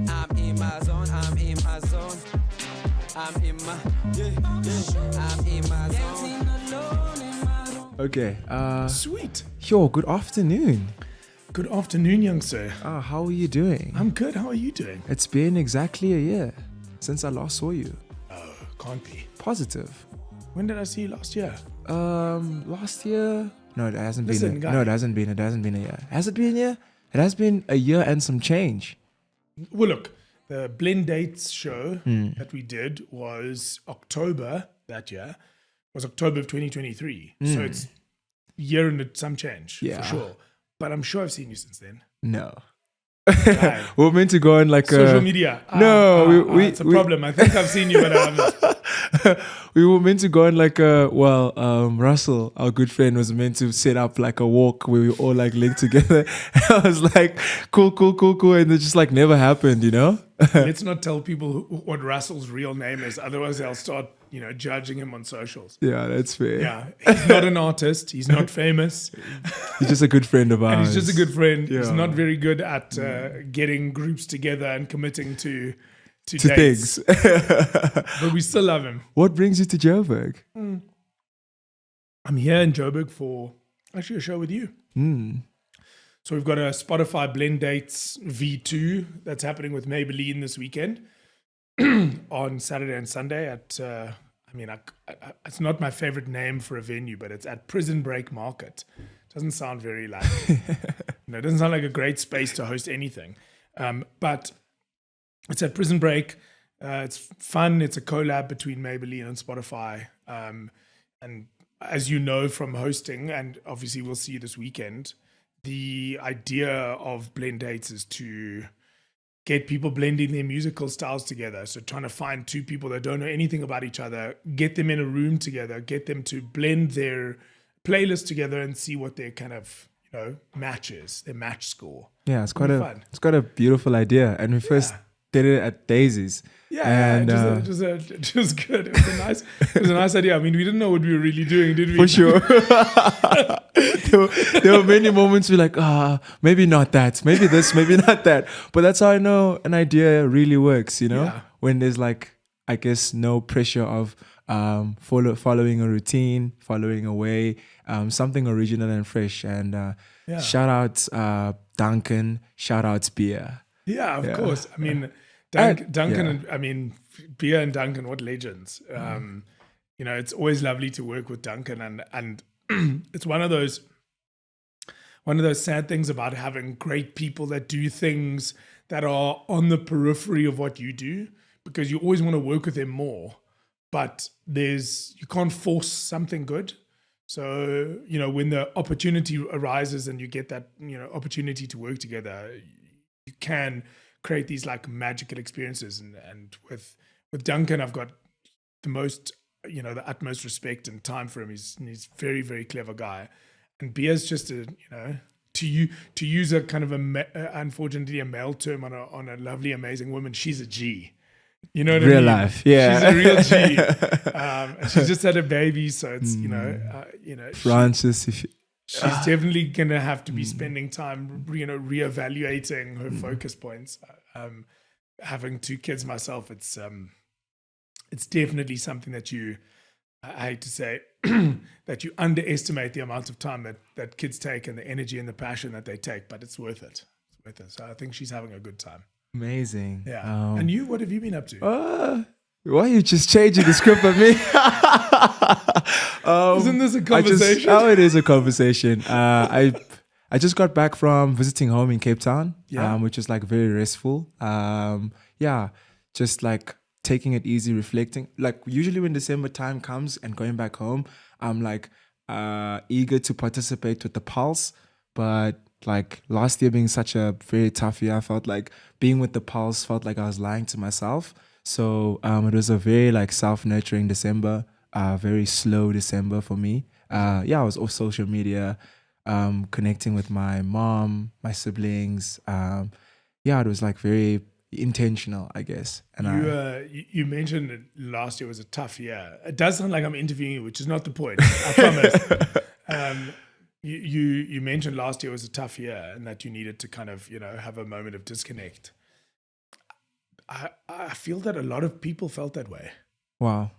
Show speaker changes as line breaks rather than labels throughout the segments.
I'm in my zone, I'm in my zone. I'm in my, I'm in my zone.
Okay.
Sweet.
Yo, good afternoon.
Good afternoon, young sir.
How are you doing?
I'm good. How are you doing?
It's been exactly a year since I last saw you.
Oh, can't be.
Positive.
When did I see you last year?
Last year? No, it hasn't
Listen,
been.
guy.
No, it hasn't been. It hasn't been a year. Has it been a year? It has been a year and some change.
Well, look, the Blend Dates show that we did was October that year. Was October of 2023. So it's a year and some change,
Yeah.
for sure. But I'm sure I've seen you since then.
No.
Right.
We were meant to go on like
Social
a
media. It's a
we-
problem. I think I've seen you, but I haven't.
we were meant to go on like a Russell, our good friend, was meant to set up like a walk where we all like linked together. I was like, cool, and it just like never happened, you know?
Let's not tell people what Russell's real name is. Otherwise, they'll start, judging him on socials.
Yeah, that's fair.
Yeah, he's not an artist. He's not famous.
He's just a good friend of ours.
And he's just a good friend. He's
Yeah.
not very good at getting groups together and committing to
to
dates.
things.
But we still love him.
What brings you to Joburg?
I'm here in Joburg for actually a show with you. So we've got a Spotify Blend Dates V2 that's happening with Maybelline this weekend on Saturday and Sunday at, it's not my favorite name for a venue, but it's at Prison Break Market. Doesn't sound very like, it doesn't sound like a great space to host anything. But it's at Prison Break. It's fun. It's a collab between Maybelline and Spotify. And as you know from hosting, and obviously we'll see you this weekend, the idea of Blend Dates is to get people blending their musical styles together. So trying to find two people that don't know anything about each other, get them in a room together, get them to blend their playlist together and see what their kind of, matches, their match score.
Yeah, it's quite
Fun.
it's quite a beautiful idea. And we first did it at Daisy's.
Yeah,
and
it was good. It was a nice idea. I mean, we didn't know what we were really doing, did we?
for sure. there were many moments we're like, maybe not that, maybe this, maybe not that. But that's how I know an idea really works,
Yeah.
when there's like, I guess, no pressure of following a routine, following a way, something original and fresh. And shout out Duncan, shout out Beer.
Yeah, of
Yeah.
course. I mean,
And-
Duncan, Beer and Duncan, what legends. It's always lovely to work with Duncan, and it's one of those sad things about having great people that do things that are on the periphery of what you do, because you always want to work with them more, but you can't force something good. So, when the opportunity arises and you get that, opportunity to work together, you can create these like magical experiences. And with Duncan, I've got the most, the utmost respect and time for him. He's a very, very clever guy. And Beer's just to use a kind of unfortunately a male term on a lovely, amazing woman, she's a G. You know what I mean?
Real life, yeah.
She's a real G. And she's just had a baby, so it's,
Francis,
she's definitely going to have to be spending time, reevaluating her focus points. Having two kids myself, it's definitely something that I hate to say, that you underestimate the amount of time that kids take and the energy and the passion that they take, but it's worth it. It's worth it. So I think she's having a good time.
amazing.
Yeah. And you, what have you been up to?
Why are you just changing the script on me?
Isn't this a conversation?
It is a conversation. I just got back from visiting home in Cape Town, which is like very restful. Just like taking it easy, reflecting. Like usually when December time comes and going back home, I'm like eager to participate with the pulse. But like last year being such a very tough year, I felt like being with the pulse felt like I was lying to myself. So it was a very like self-nurturing December, very slow December for me. I was off social media, connecting with my mom, my siblings. It was like very intentional, I guess. And
you mentioned that last year was a tough year. It does sound like I'm interviewing you, which is not the point. I promise. You mentioned last year was a tough year and that you needed to kind of have a moment of disconnect. I feel that a lot of people felt that way.
Wow.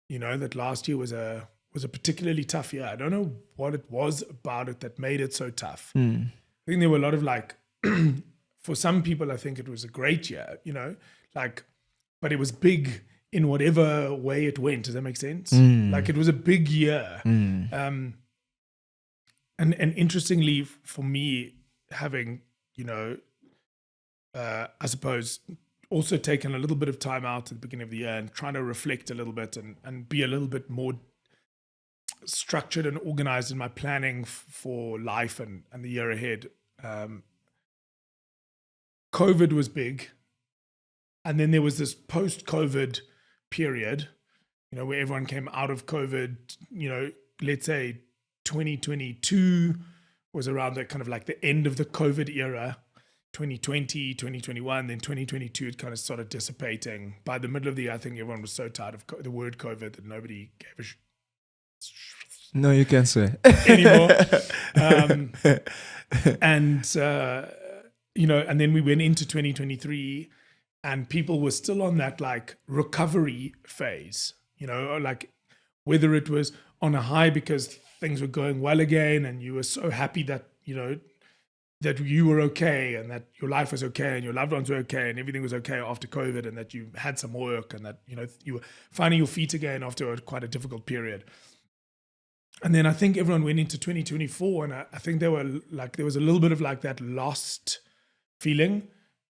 You know, that last year was a particularly tough year. I don't know what it was about it that made it so tough. I think there were a lot of like, for some people, I think it was a great year, you know, like, but it was big in whatever way it went. Does that make sense? Like it was a big year. And interestingly for me, having, you know, I suppose also taken a little bit of time out at the beginning of the year and trying to reflect a little bit and be a little bit more structured and organized in my planning for life and the year ahead. COVID was big. And then there was this post-COVID period, you know, where everyone came out of COVID, you know, let's say 2022 was around the kind of like the end of the COVID era. 2020, 2021, then 2022, it kind of started dissipating. By the middle of the year, I think everyone was so tired of the word COVID that nobody gave a
No, you can't say.
anymore. You know, and then we went into 2023 and people were still on that like recovery phase, you know, like whether it was on a high because things were going well again and you were so happy that, you know, that you were okay and that your life was okay and your loved ones were okay and everything was okay after COVID and that you had some work and that, you know, you were finding your feet again after quite a difficult period. And then I think everyone went into 2024 and I think there was a little bit of like that lost feeling,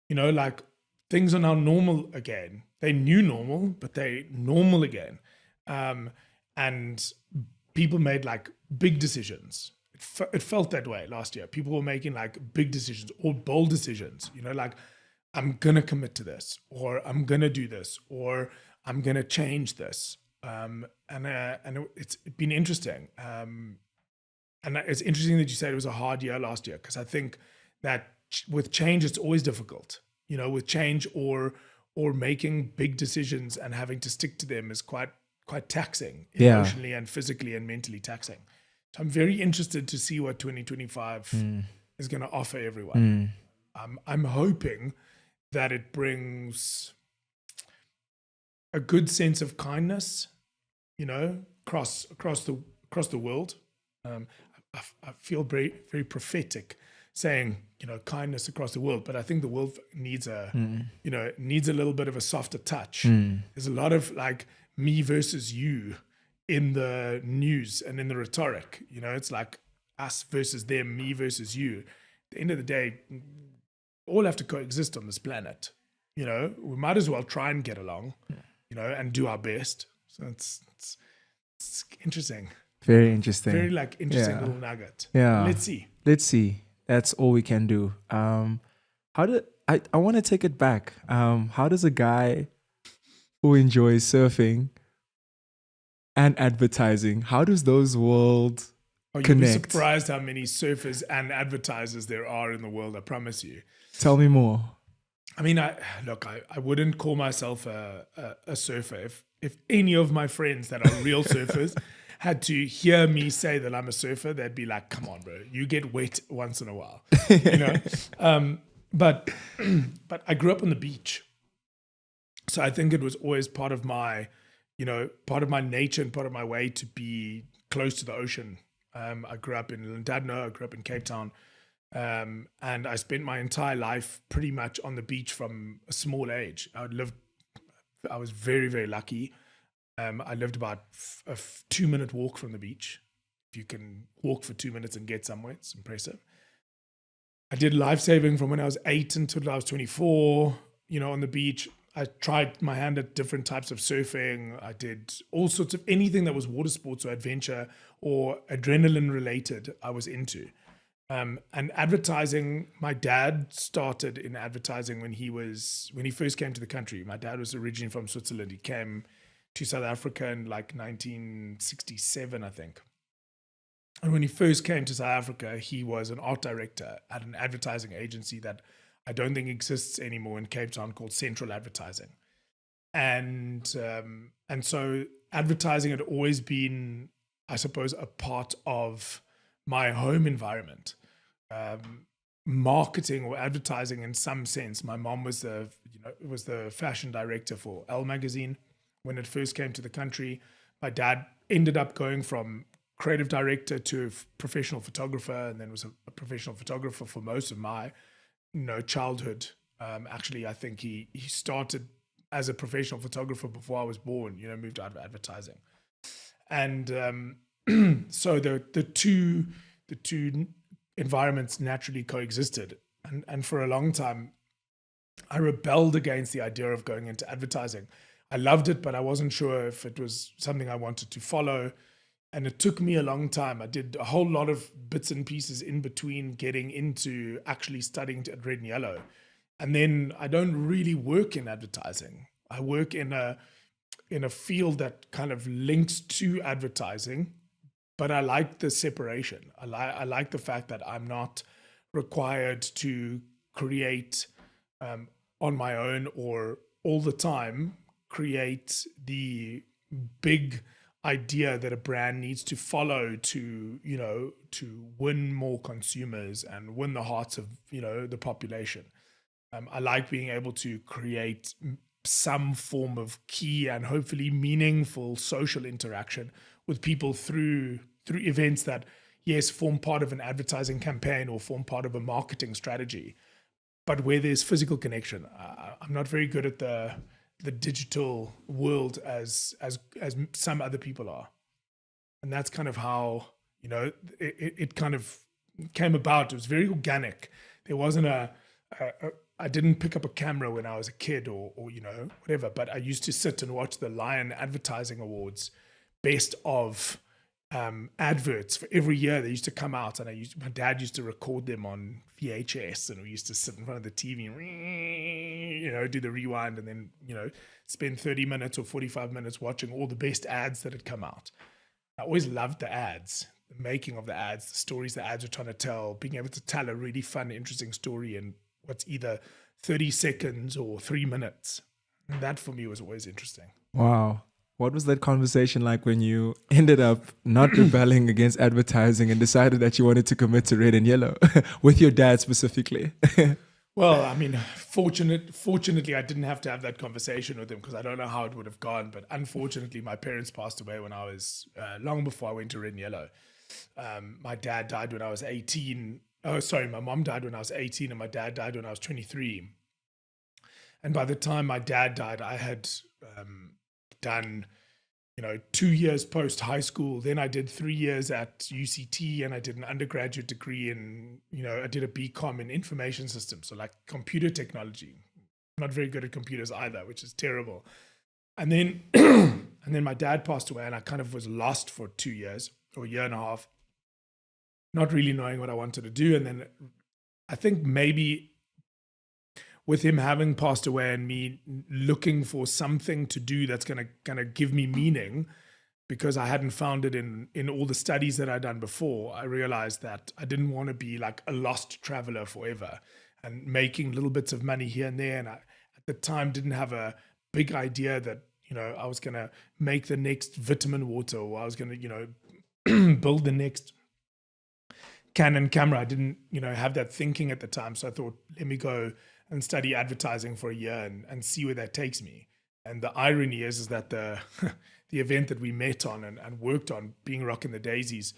you know, like things are now normal again. They new normal, but they normal again. And people made like big decisions. It felt that way last year. People were making like big decisions or bold decisions, you know, like I'm going to commit to this or I'm going to do this or I'm going to change this. And it's been interesting. And it's interesting that you said it was a hard year last year, because I think that with change, it's always difficult, you know, with change or making big decisions and having to stick to them is quite taxing emotionally and physically and mentally taxing. So I'm very interested to see what 2025 is going to offer everyone. I'm hoping that it brings a good sense of kindness, you know, across the world. I feel very, very prophetic saying, you know, kindness across the world, but I think the world needs needs a little bit of a softer touch. There's a lot of like me versus you in the news and in the rhetoric, you know, it's like us versus them, me versus you. At the end of the day, we all have to coexist on this planet. You know, we might as well try and get along, you know, and do our best. So it's interesting.
Very interesting.
Very like interesting little nugget.
Yeah.
Let's see.
That's all we can do. I want to take it back. How does a guy who enjoys surfing and advertising, how does those worlds connect?
You'll be surprised how many surfers and advertisers there are in the world, I promise you.
Tell me more.
I mean, I wouldn't call myself a surfer. If any of my friends that are real surfers had to hear me say that I'm a surfer, they'd be like, come on, bro, you get wet once in a while, you know? But I grew up on the beach. So I think it was always part of my nature and part of my way to be close to the ocean. I grew up in Llandudno, I grew up in Cape Town. And I spent my entire life pretty much on the beach from a small age. I was very, very lucky. I lived about a 2-minute walk from the beach. If you can walk for 2 minutes and get somewhere, it's impressive. I did lifesaving from when I was 8 until I was 24, you know, on the beach. I tried my hand at different types of surfing. I did all sorts of anything that was water sports or adventure or adrenaline related, I was into. And advertising, my dad started in advertising when he first came to the country. My dad was originally from Switzerland. He came to South Africa in like 1967, I think. And when he first came to South Africa, he was an art director at an advertising agency that I don't think exists anymore in Cape Town, called Central Advertising. And so advertising had always been, I suppose, a part of my home environment. marketing or advertising in some sense. My mom was the fashion director for Elle magazine when it first came to the country. My dad ended up going from creative director to professional photographer, and then was a professional photographer for most of my childhood. Actually, I think he started as a professional photographer before I was born. Moved out of advertising, and so the two environments naturally coexisted. And for a long time, I rebelled against the idea of going into advertising. I loved it, but I wasn't sure if it was something I wanted to follow. And it took me a long time. I did a whole lot of bits and pieces in between getting into actually studying at Red and Yellow. And then I don't really work in advertising. I work in a field that kind of links to advertising, but I like the separation. I like the fact that I'm not required to create on my own or all the time create the big idea that a brand needs to follow to win more consumers and win the hearts of the population. I like being able to create some form of key and hopefully meaningful social interaction with people through events that, yes, form part of an advertising campaign or form part of a marketing strategy, but where there's physical connection. I'm not very good at the digital world as some other people are, and that's kind of how it kind of came about. It was very organic. There wasn't I didn't pick up a camera when I was a kid or whatever, but I used to sit and watch the Lion Advertising Awards, best of adverts for every year. They used to come out, and my dad used to record them on VHS, and we used to sit in front of the TV and do the rewind, and then spend 30 minutes or 45 minutes watching all the best ads that had come out. I always loved the ads, the making of the ads, the stories the ads were trying to tell, being able to tell a really fun, interesting story in what's either 30 seconds or 3 minutes. And that for me was always interesting.
Wow. What was that conversation like when you ended up not rebelling against advertising and decided that you wanted to commit to Red and Yellow with your dad specifically?
Well, I mean, fortunately, I didn't have to have that conversation with him because I don't know how it would have gone. But unfortunately, my parents passed away when I was long before I went to Red and Yellow. My dad died when I was 18. Oh, sorry, my mom died when I was 18 and my dad died when I was 23. And by the time my dad died, I had done 2 years post high school. Then I did 3 years at UCT, and I did an undergraduate degree in, I did a BCom in information systems, so like computer technology. Not very good at computers either, which is terrible. And then and then my dad passed away, and I kind of was lost for 2 years or a year and a half, not really knowing what I wanted to do. And then I think maybe with him having passed away and me looking for something to do that's going to kind of give me meaning, because I hadn't found it in all the studies that I'd done before, I realized that I didn't want to be like a lost traveler forever and making little bits of money here and there. And I, at the time, didn't have a big idea that, I was going to make the next vitamin water, or I was going to, build the next Canon camera. I didn't, have that thinking at the time. So I thought, let me go and study advertising for a year and see where that takes me. And the irony is that the the event that we met on and worked on, being Rockin' the Daisies,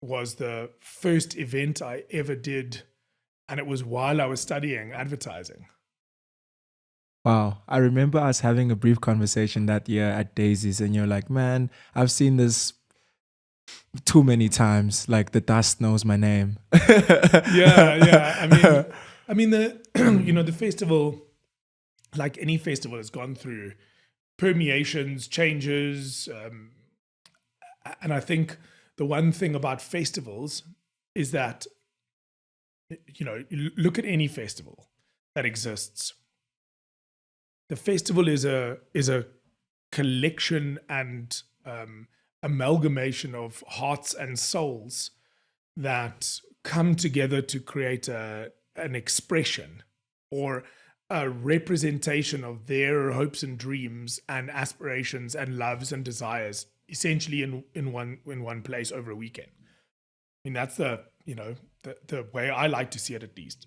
was the first event I ever did. And it was while I was studying advertising.
Wow. I remember us having a brief conversation that year at Daisies, and you're like, man, I've seen this too many times. Like, the dust knows my name.
Yeah. I mean, the the festival, like any festival, has gone through permeations, changes, and I think the one thing about festivals is that you look at any festival that exists. The festival is a collection and amalgamation of hearts and souls that come together to create an expression or a representation of their hopes and dreams and aspirations and loves and desires, essentially in one place over a weekend. I mean, that's the the way I like to see it, at least.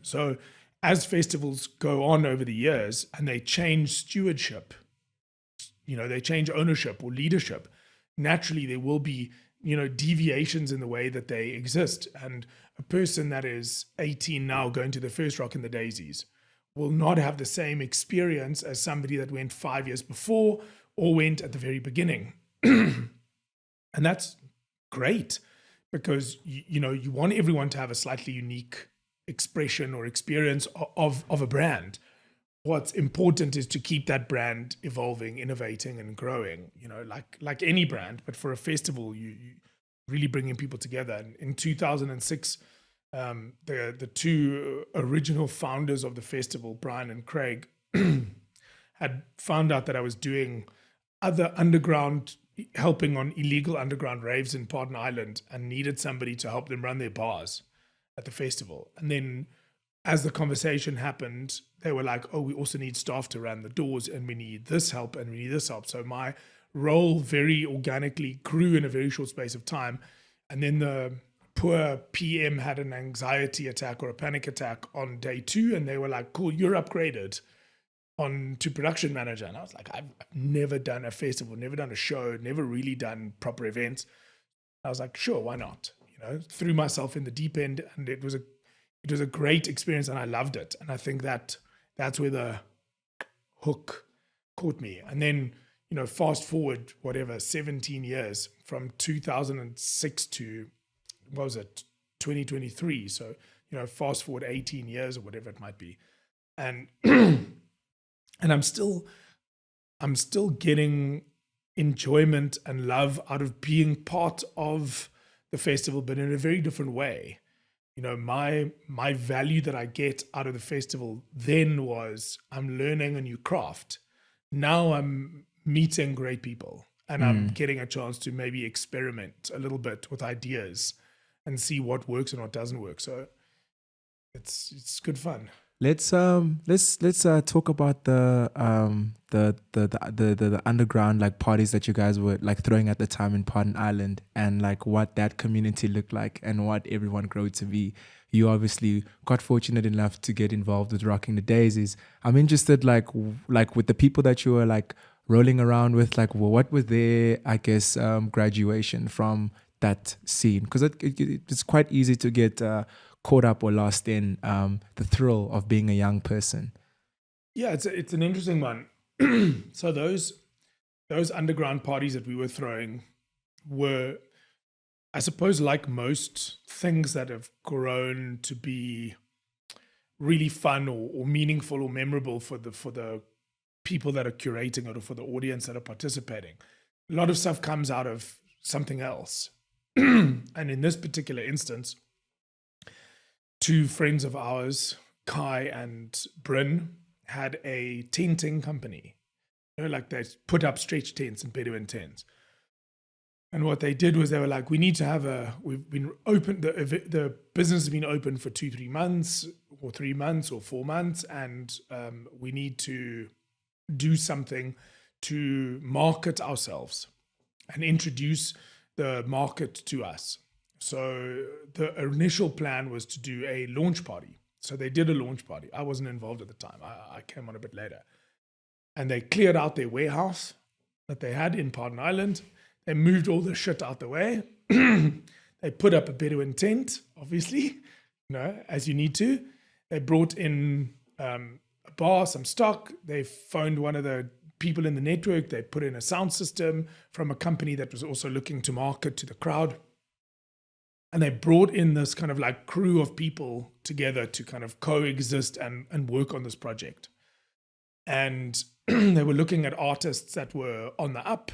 So as festivals go on over the years and they change stewardship, they change ownership or leadership, naturally there will be, deviations in the way that they exist. And a person that is 18 now going to the first Rock in the Daisies will not have the same experience as somebody that went 5 years before or went at the very beginning. And that's great, because you want everyone to have a slightly unique expression or experience of a brand. What's important is to keep that brand evolving, innovating, and growing, like any brand. But for a festival, you really bringing people together. And in 2006, the two original founders of the festival, Brian and Craig, had found out that I was doing other helping on illegal underground raves in Pardon Island, and needed somebody to help them run their bars at the festival. And then as the conversation happened, they were like, oh, we also need staff to run the doors, and we need this help, and we need this help. So my role very organically grew in a very short space of time. And then the poor PM had an anxiety attack or a panic attack on day 2, and they were like, cool, you're upgraded on to production manager. And I was like, I've never done a festival, never done a show, never really done proper events. I was like, sure, why not? Threw myself in the deep end, and it was a great experience, and I loved it. And I think that's where the hook caught me. And then, fast forward, 17 years from 2006 to, 2023. So, fast forward 18 years or whatever it might be. And, and I'm still getting enjoyment and love out of being part of the festival, but in a very different way. My value that I get out of the festival then was I'm learning a new craft. Now I'm meeting great people, and I'm getting a chance to maybe experiment a little bit with ideas and see what works and what doesn't work. So it's good fun.
Let's talk about the underground like parties that you guys were like throwing at the time in Pardon Island, and like what that community looked like and what everyone grew to be. You obviously got fortunate enough to get involved with Rocking the Daisies. I'm interested like with the people that you were like rolling around with, like what was their, I guess, graduation from that scene? Because it's quite easy to get caught up or lost in the thrill of being a young person.
Yeah, it's an interesting one. So those underground parties that we were throwing were, I suppose, like most things that have grown to be really fun or meaningful or memorable for the people that are curating it or for the audience that are participating. A lot of stuff comes out of something else. And in this particular instance, two friends of ours, Kai and Bryn, had a tenting company. Like they put up stretch tents and Bedouin tents. And what they did was they were like, we need to have we've been open, the business has been open for 2-3 months or 3 months or 4 months. And we need to do something to market ourselves and introduce the market to us. So the initial plan was to do a launch party. So they did a launch party. I wasn't involved at the time. I came on a bit later. And they cleared out their warehouse that they had in Pardon Island. They moved all the shit out the way. They put up a Bedouin tent, obviously, as you need to. They brought in a bar, some stock. They phoned one of the people in the network. They put in a sound system from a company that was also looking to market to the crowd. And they brought in this kind of like crew of people together to kind of coexist and work on this project. And they were looking at artists that were on the up.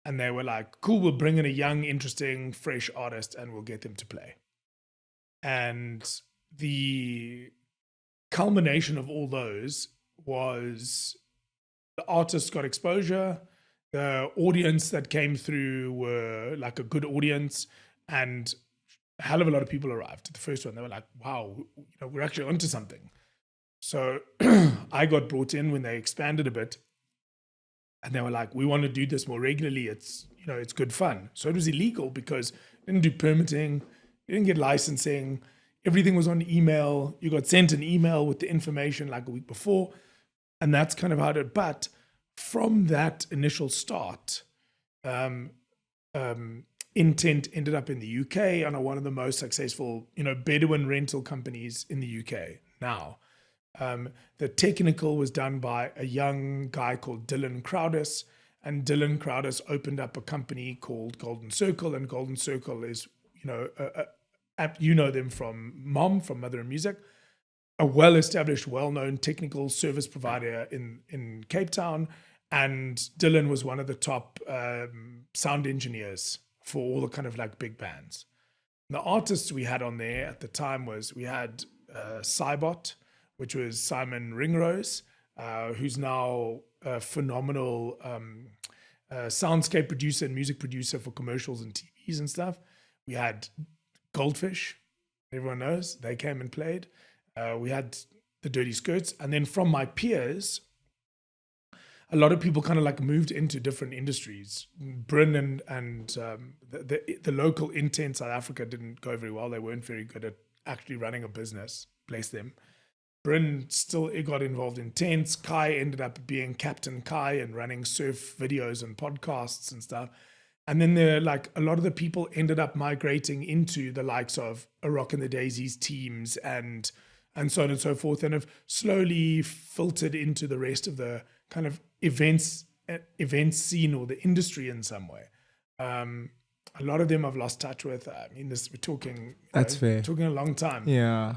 And they were like, cool, we'll bring in a young, interesting, fresh artist and we'll get them to play. And the culmination of all those was the artists got exposure. The audience that came through were like a good audience, and a hell of a lot of people arrived at the first one. They were like, wow, we're actually onto something. So I got brought in when they expanded a bit. And they were like, we want to do this more regularly. It's good fun. So it was illegal because didn't do permitting, You didn't get licensing. Everything was on email. You got sent an email with the information like a week before. And that's kind of how it did. But from that initial start, Intent ended up in the UK on one of the most successful, Bedouin rental companies in the UK now. The technical was done by a young guy called Dylan Crowdis, and Dylan Crowdis opened up a company called Golden Circle, and Golden Circle is, them from Mom, from Mother and Music, a well-established, well-known technical service provider in Cape Town, and Dylan was one of the top sound engineers for all the kind of like big bands. The artists we had on there at the time we had Cybot, which was Simon Ringrose, who's now a phenomenal soundscape producer and music producer for commercials and TVs and stuff. We had Goldfish, everyone knows, they came and played. We had the Dirty Skirts. And then from my peers, a lot of people kind of like moved into different industries. Bryn and the local Intent South Africa didn't go very well. They weren't very good at actually running a business, bless them. Bryn still got involved in tents. Kai ended up being Captain Kai and running surf videos and podcasts and stuff. And then a lot of the people ended up migrating into the likes of a Rock and the Daisies teams and so on and so forth, and have slowly filtered into the rest of the kind of events scene or the industry in some way. A lot of them I've lost touch with. We're talking.
That's fair.
Talking a long time.
Yeah.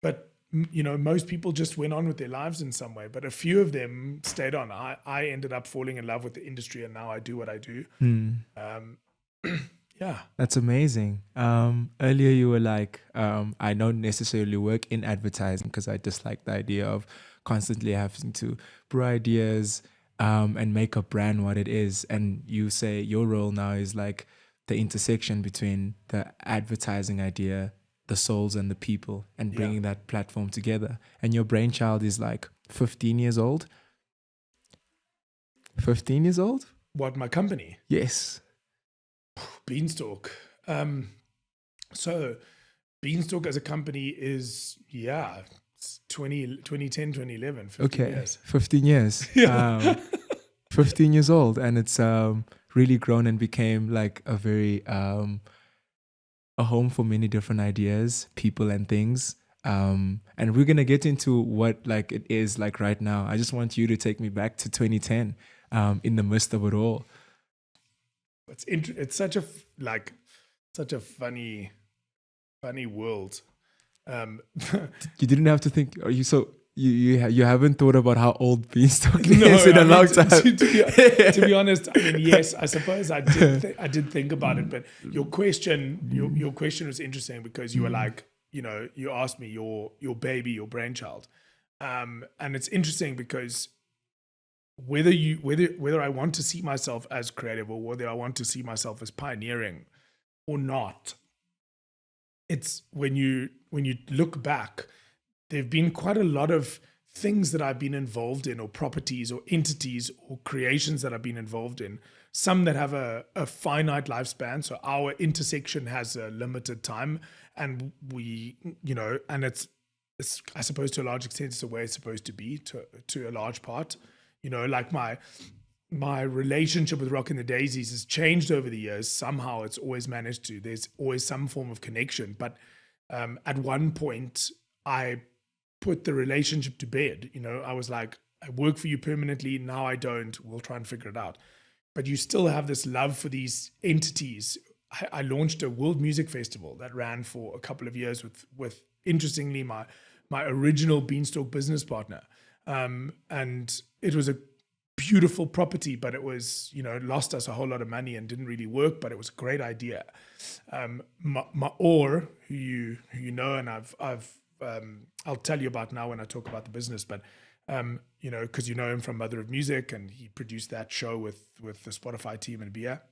But most people just went on with their lives in some way. But a few of them stayed on. I ended up falling in love with the industry, and now I do what I do. Yeah.
That's amazing. Earlier you were like, I don't necessarily work in advertising because I dislike the idea of constantly having to brew ideas and make a brand what it is. And you say your role now is like the intersection between the advertising idea, the souls and the people, and bringing that platform together. And your brainchild is like 15 years old. 15 years old?
What, my company?
Yes.
Beanstalk. So Beanstalk as a company is, it's 2010, 2011, 15 years.
15 years. 15 years old. And it's really grown and became like a very, a home for many different ideas, people and things. And we're going to get into what like it is like right now. I just want you to take me back to 2010 in the midst of it all.
It's such a funny world.
You didn't have to think. Are you so you haven't thought about how old Beanstalk is in a long time?
To be honest, I mean, yes, I suppose I did think about it. But your question was interesting because you were like, you asked me your baby, your brainchild, and it's interesting because whether I want to see myself as creative or whether I want to see myself as pioneering or not, it's when you look back, there've been quite a lot of things that I've been involved in, or properties or entities or creations that I've been involved in, some that have a finite lifespan. So our intersection has a limited time, and and it's I suppose to a large extent it's the way it's supposed to be to a large part. Like my relationship with Rock and the Daisies has changed over the years. Somehow it's always managed to, there's always some form of connection. But at one point I put the relationship to bed. I was like, I work for you permanently. Now I don't. We'll try and figure it out. But you still have this love for these entities. I launched a World Music Festival that ran for a couple of years with interestingly, my original Beanstalk business partner. And it was a beautiful property, but it was, lost us a whole lot of money and didn't really work, but it was a great idea. Maor, who you know, and I'll tell you about now when I talk about the business, but, because you know him from Mother of Music, and he produced that show with the Spotify team and Bia.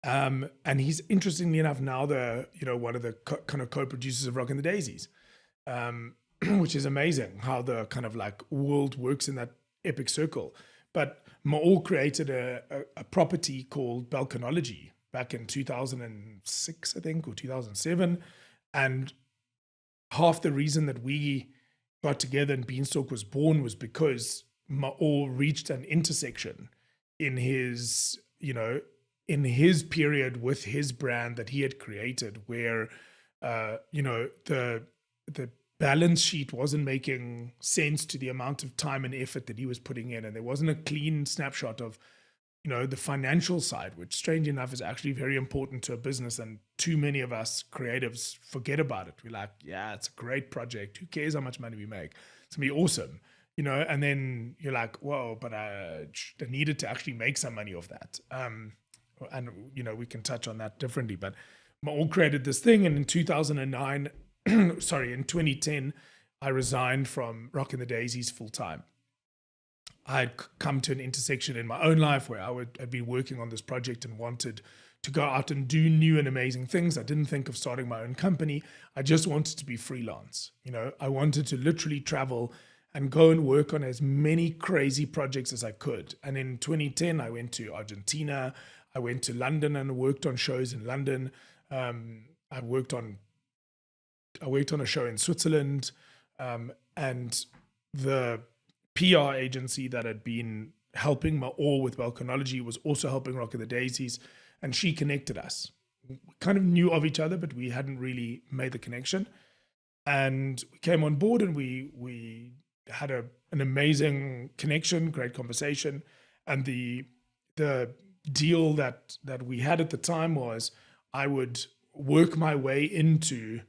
And he's, interestingly enough, now one of the kind of co-producers of Rock and the Daisies. Which is amazing how the kind of like world works in that epic circle. But Maor created a property called Balkanology. back in 2006, I think, or 2007. And half the reason that we got together and Beanstalk was born was because Maor reached an intersection in his, in his period with his brand that he had created, where, the balance sheet wasn't making sense to the amount of time and effort that he was putting in. And there wasn't a clean snapshot of, the financial side, which strangely enough is actually very important to a business. And too many of us creatives forget about it. We're like, yeah, it's a great project. Who cares how much money we make? It's gonna be awesome. And then you're like, whoa, but I needed to actually make some money off that. And, we can touch on that differently, but Maor created this thing. And in 2009, in 2010, I resigned from Rockin' the Daisies full time. I'd come to an intersection in my own life where I'd been working on this project and wanted to go out and do new and amazing things. I didn't think of starting my own company. I just wanted to be freelance. I wanted to literally travel and go and work on as many crazy projects as I could. And in 2010, I went to Argentina. I went to London and worked on shows in London. I worked on a show in Switzerland, and the PR agency that had been helping Maor with Balkanology was also helping Rockin' the Daisies, and she connected us. We kind of knew of each other, but we hadn't really made the connection. And we came on board, and we had an amazing connection, great conversation. And the deal that we had at the time was I would work my way into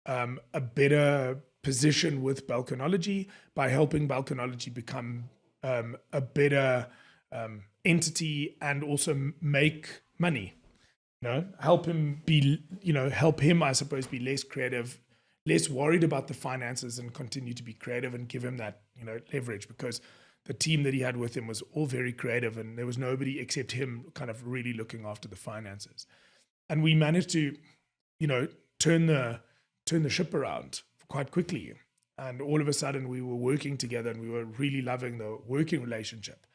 a better position with Balkanology by helping Balkanology become a better entity and also make money. Help him, I suppose, be less creative, less worried about the finances, and continue to be creative and give him that, leverage, because the team that he had with him was all very creative and there was nobody except him kind of really looking after the finances. And we managed to, turn the ship around quite quickly. And all of a sudden we were working together and we were really loving the working relationship.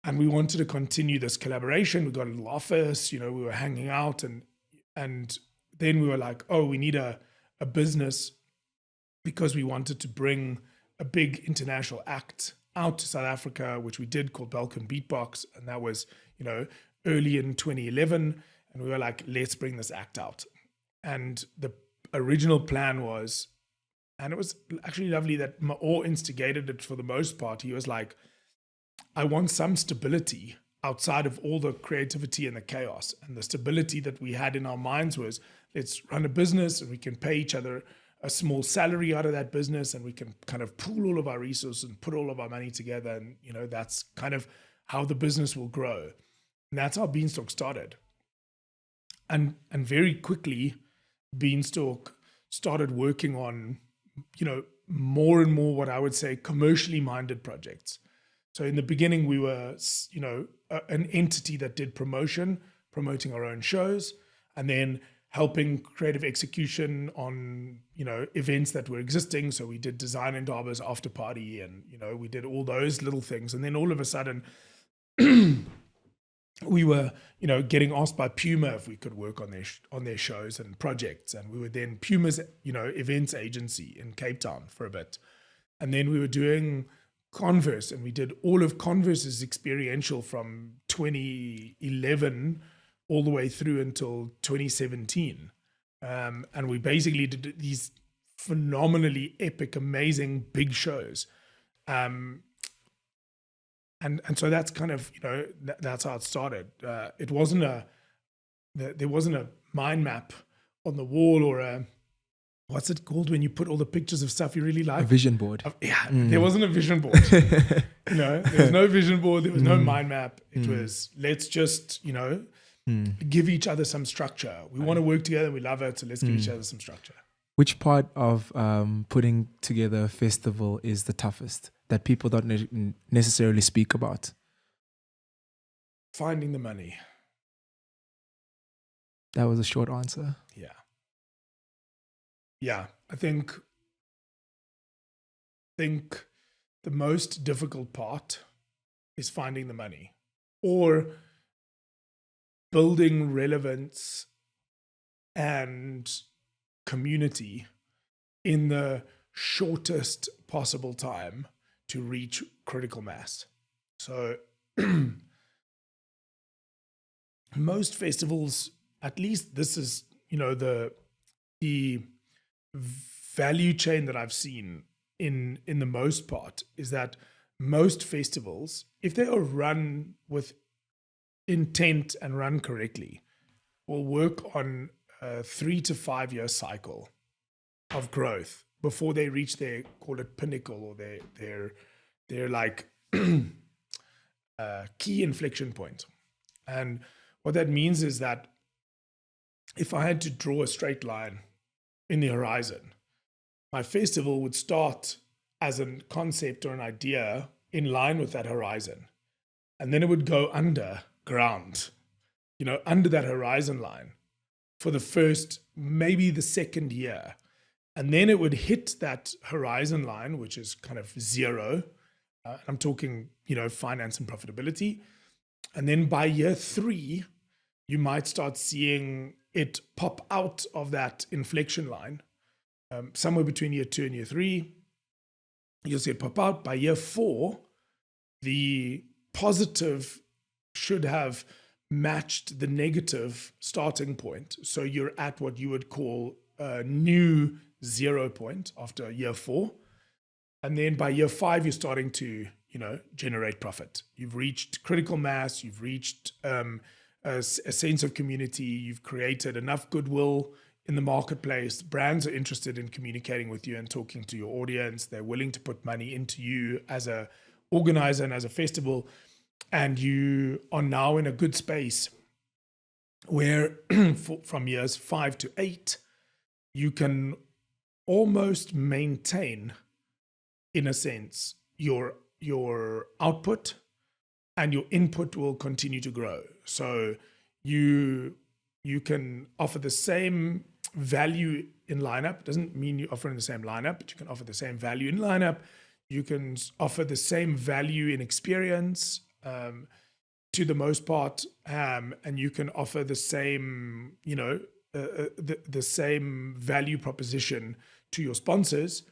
And we wanted to continue this collaboration. We got a little office, we were hanging out, and then we were like, oh, we need a business, because we wanted to bring a big international act out to South Africa, which we did, called Balkan Beatbox. And that was, early in 2011. And we were like, let's bring this act out. And the original plan was, and it was actually lovely that Maor instigated it for the most part. He was like, I want some stability outside of all the creativity and the chaos. And the stability that we had in our minds was, let's run a business and we can pay each other a small salary out of that business, and we can kind of pool all of our resources and put all of our money together. And, that's kind of how the business will grow. And that's how Beanstalk started. And very quickly, Beanstalk started working on, more and more what I would say commercially minded projects. So in the beginning, we were, an entity that did promoting our own shows, and then helping creative execution on, events that were existing. So we did Design and Darbo's after party, and, we did all those little things. And then all of a sudden, we were, getting asked by Puma if we could work on their shows and projects. And we were then Puma's, events agency in Cape Town for a bit. And then we were doing Converse, and we did all of Converse's experiential from 2011 all the way through until 2017. And we basically did these phenomenally epic, amazing, big shows. And so that's kind of, that's how it started. It wasn't there wasn't a mind map on the wall, or a, what's it called when you put all the pictures of stuff you really like?
A vision board.
There wasn't a vision board. There was no vision board. There was no mind map. It was, let's just, give each other some structure. We want to work together. We love it. So let's give each other some structure.
Which part of putting together a festival is the toughest that people don't necessarily speak about?
Finding the money.
That was a short answer.
Yeah. I think the most difficult part is finding the money, or building relevance and community in the shortest possible time to reach critical mass. So most festivals, at least this is, the value chain that I've seen in the most part, is that most festivals, if they are run with intent and run correctly, will work on a 3 to 5 year cycle of growth before they reach their, call it pinnacle, or their like key inflection point. And what that means is that if I had to draw a straight line in the horizon, my festival would start as a concept or an idea in line with that horizon. And then it would go underground, under that horizon line for the first, maybe the second year. And then it would hit that horizon line, which is kind of zero. I'm talking, finance and profitability. And then by year 3, you might start seeing it pop out of that inflection line. Somewhere between year 2 and year 3, you'll see it pop out. By year 4, the positive should have matched the negative starting point. So you're at what you would call a new 0 point after year 4. And then by year 5, you're starting to, generate profit. You've reached critical mass. You've reached a sense of community. You've created enough goodwill in the marketplace. Brands are interested in communicating with you and talking to your audience. They're willing to put money into you as a organizer and as a festival. And you are now in a good space where from years 5 to 8, you can almost maintain, in a sense, your output, and your input will continue to grow. So you can offer the same value in lineup. It doesn't mean you're offering the same lineup, but you can offer the same value in lineup. You can offer the same value in experience, to the most part, and you can offer the same, the same value proposition to your sponsors.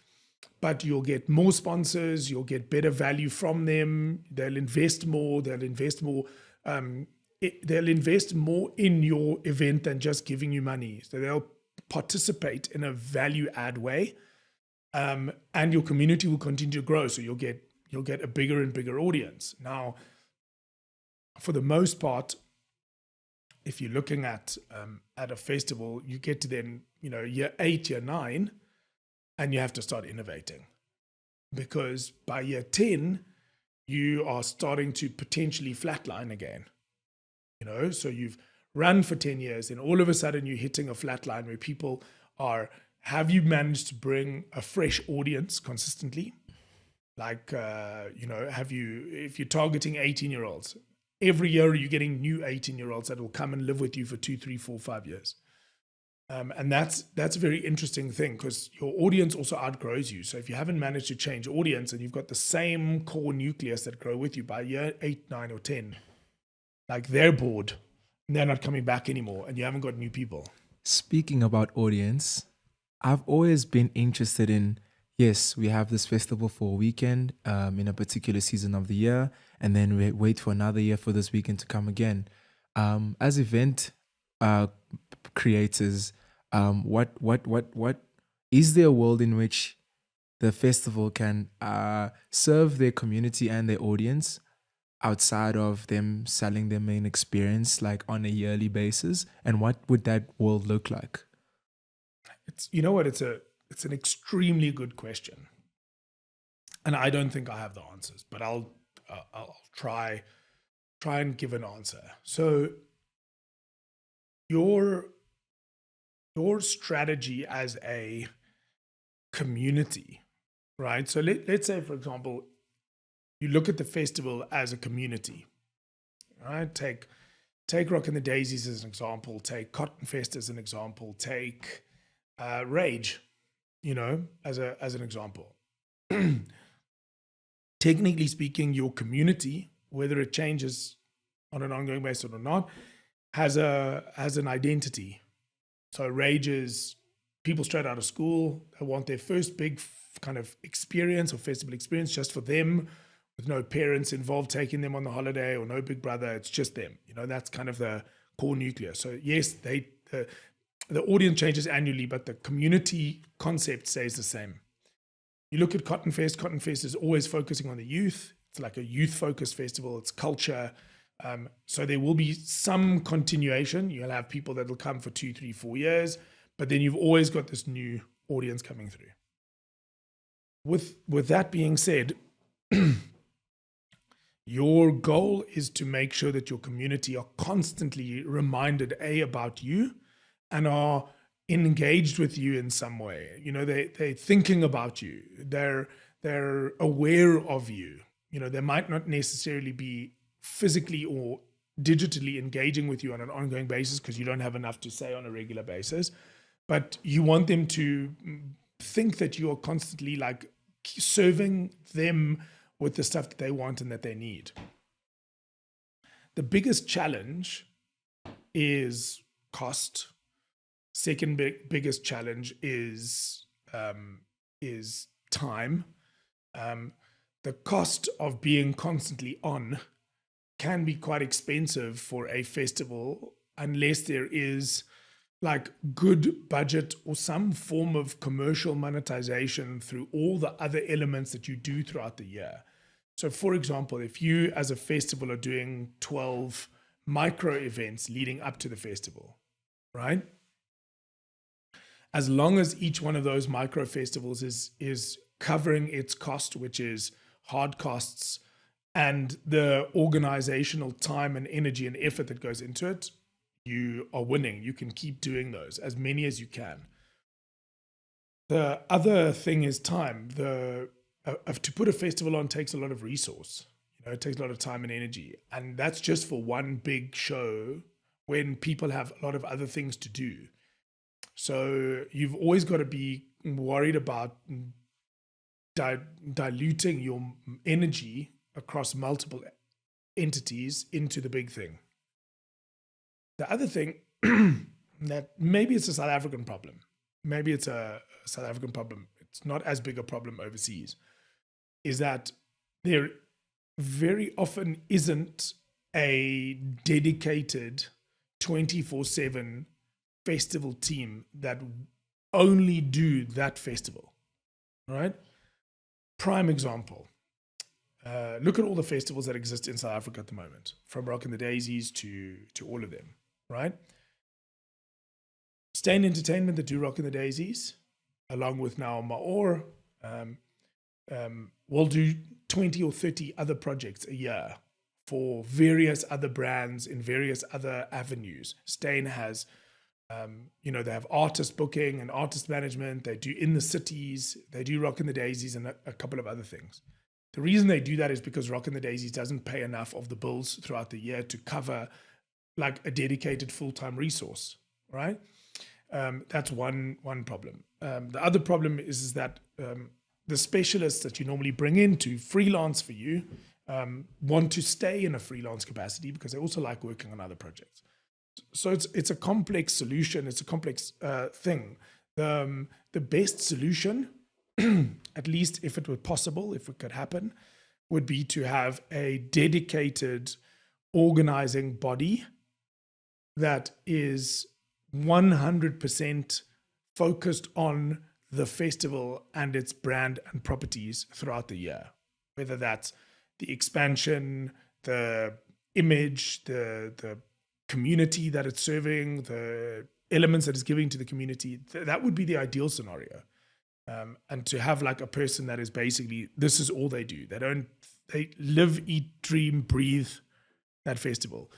But you'll get more sponsors, you'll get better value from them. They'll invest more. They'll invest more in your event than just giving you money. So they'll participate in a value add way, and your community will continue to grow. So you'll get a bigger and bigger audience. Now, for the most part, if you're looking at a festival, you get to then year 8, year 9. And you have to start innovating, because by year 10, you are starting to potentially flatline again. So you've run for 10 years and all of a sudden you're hitting a flatline where people are, have you managed to bring a fresh audience consistently? Like, if you're targeting 18-year-olds, every year you're getting new 18-year-olds that will come and live with you for 2, 3, 4, 5 years. And that's a very interesting thing, because your audience also outgrows you. So if you haven't managed to change audience and you've got the same core nucleus that grow with you by year 8, 9, or 10, like they're bored and they're not coming back anymore, and you haven't got new people.
Speaking about audience, I've always been interested in, yes, we have this festival for a weekend in a particular season of the year, and then we wait for another year for this weekend to come again. As event creators, what is there a world in which the festival can serve their community and their audience outside of them selling their main experience, like on a yearly basis? And what would that world look like?
It's an extremely good question, and I don't think I have the answers, but I'll try and give an answer. So your strategy as a community, right? So let's say, for example, you look at the festival as a community, right? Take Rock and the Daisies as an example. Take Cotton Fest as an example. Take Rage, as an example. Technically speaking, your community, whether it changes on an ongoing basis or not, has an identity. So Rage is people straight out of school. They want their first big kind of experience or festival experience just for them, with no parents involved taking them on the holiday or no big brother. It's just them. That's kind of the core nucleus. So yes, the audience changes annually, but the community concept stays the same. You look at Cotton Fest. Cotton Fest is always focusing on the youth. It's like a youth-focused festival. It's culture. So there will be some continuation. You'll have people that will come for 2, 3, 4 years, but then you've always got this new audience coming through. With that being said, your goal is to make sure that your community are constantly reminded, about you, and are engaged with you in some way. They're thinking about you. They're aware of you. They might not necessarily be physically or digitally engaging with you on an ongoing basis because you don't have enough to say on a regular basis, but you want them to think that you are constantly like serving them with the stuff that they want and that they need. The biggest challenge is cost. Second biggest challenge is time. The cost of being constantly on can be quite expensive for a festival unless there is like good budget or some form of commercial monetization through all the other elements that you do throughout the year. So for example, if you as a festival are doing 12 micro events leading up to the festival, right? As long as each one of those micro festivals is covering its cost, which is hard costs, and the organizational time and energy and effort that goes into it, you are winning. You can keep doing those, as many as you can. The other thing is time. To put a festival on takes a lot of resource. It takes a lot of time and energy. And that's just for one big show when people have a lot of other things to do. So you've always got to be worried about diluting your energy across multiple entities into the big thing. The other thing that maybe it's a South African problem. Maybe it's a South African problem. It's not as big a problem overseas. Is that there very often isn't a dedicated 24/7 festival team that only do that festival, right? Prime example. Look at all the festivals that exist in South Africa at the moment, from Rockin' the Daisies to all of them, right? Stain Entertainment that do Rockin' the Daisies, along with now Maor, will do 20 or 30 other projects a year for various other brands in various other avenues. Stain has, they have artist booking and artist management. They do In the Cities. They do Rockin' the Daisies and a couple of other things. The reason they do that is because Rockin' the Daisies doesn't pay enough of the bills throughout the year to cover like a dedicated full-time resource, right? That's one problem. The other problem is that the specialists that you normally bring in to freelance for you want to stay in a freelance capacity because they also like working on other projects. So it's a complex solution. It's a complex thing. The best solution, at least if it were possible, if it could happen, would be to have a dedicated organizing body that is 100% focused on the festival and its brand and properties throughout the year, whether that's the expansion, the image, the community that it's serving, the elements that it's giving to the community. That would be the ideal scenario. And to have like a person that is basically, this is all they do. They live, eat, dream, breathe that festival.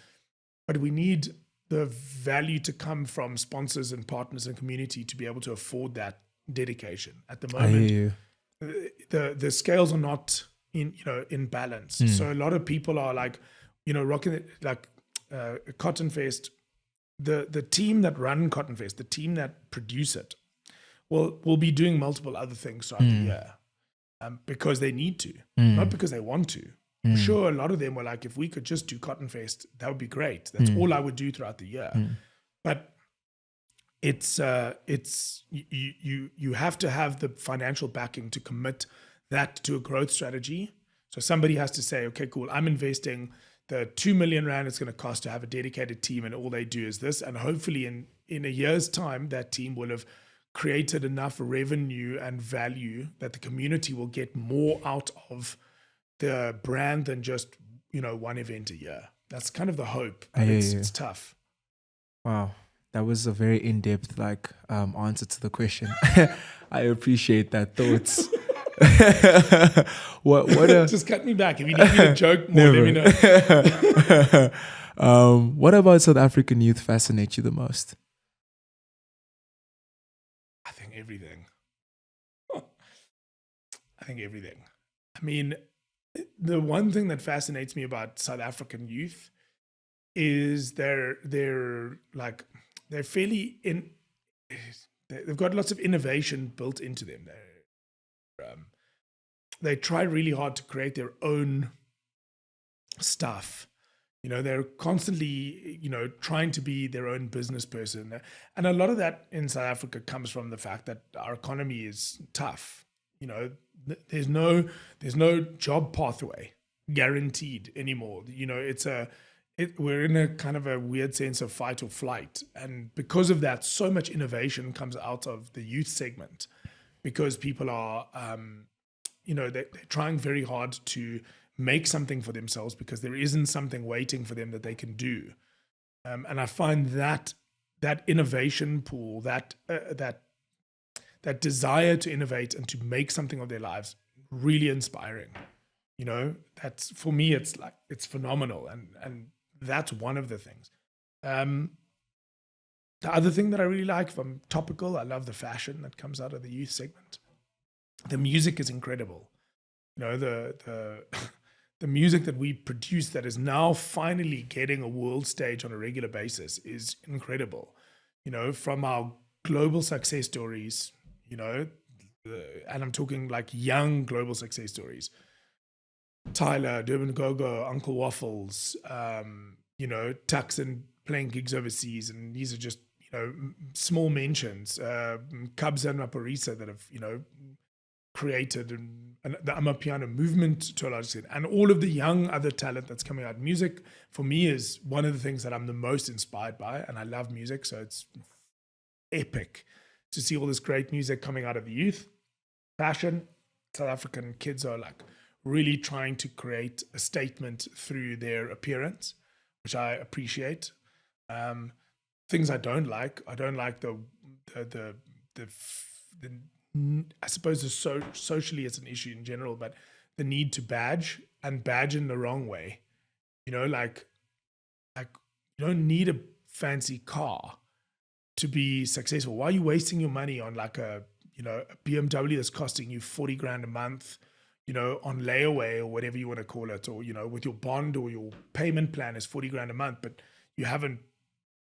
But we need the value to come from sponsors and partners and community to be able to afford that dedication. At the moment, the scales are not in balance. So a lot of people are like, rocking it like Cotton Fest. The team that run Cotton Fest, the team that produce it, will be doing multiple other things throughout the year because they need to, not because they want to. I'm sure a lot of them were like, if we could just do Cotton Fest, that would be great. That's all I would do throughout the year. But it's you have to have the financial backing to commit that to a growth strategy. So somebody has to say, okay, cool, I'm investing the 2 million rand it's going to cost to have a dedicated team, and all they do is this. And hopefully in a year's time, that team will have created enough revenue and value that the community will get more out of the brand than just, one event a year. That's kind of the hope. But it's tough.
Wow. That was a very in-depth answer to the question. I appreciate that thoughts. what
Just cut me back. If you need me to joke more, let me
know. What about South African youth fascinates you the most?
I think everything. I mean, the one thing that fascinates me about South African youth is they're fairly they've got lots of innovation built into them. They try really hard to create their own stuff. They're constantly, trying to be their own business person. And a lot of that in South Africa comes from the fact that our economy is tough. There's no job pathway guaranteed anymore. We're in a kind of a weird sense of fight or flight. And because of that, so much innovation comes out of the youth segment, because people are, they're trying very hard to make something for themselves because there isn't something waiting for them that they can do. And I find that innovation pool, that desire to innovate and to make something of their lives really inspiring. That's, for me, it's phenomenal. And that's one of the things. The other thing that I really like, if I'm topical, I love the fashion that comes out of the youth segment. The music is incredible. The music that we produce that is now finally getting a world stage on a regular basis is incredible. From our global success stories, and I'm talking like young global success stories. Tyler, Durban Go-Go, Uncle Waffles, Tuxin playing gigs overseas, and these are just, small mentions. Cubs and Maporisa that have, created and the Amapiano movement to a large extent, and all of the young other talent that's coming out. Music, for me, is one of the things that I'm the most inspired by, and I love music, so it's epic to see all this great music coming out of the youth. Fashion, South African kids are really trying to create a statement through their appearance, which I appreciate. Things I don't like the I suppose socially it's an issue in general, but the need to badge in the wrong way. You don't need a fancy car to be successful. Why are you wasting your money on a BMW that's costing you 40 grand a month, on layaway or whatever you want to call it, or, with your bond or your payment plan is 40 grand a month, but you haven't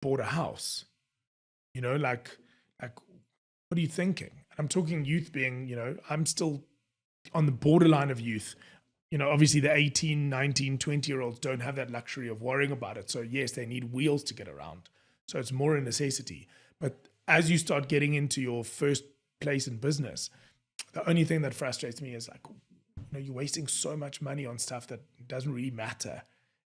bought a house? What are you thinking? And I'm talking youth being, I'm still on the borderline of youth. Obviously the 18, 19, 20-year-olds don't have that luxury of worrying about it. So yes, they need wheels to get around. So it's more a necessity. But as you start getting into your first place in business, the only thing that frustrates me is you're wasting so much money on stuff that doesn't really matter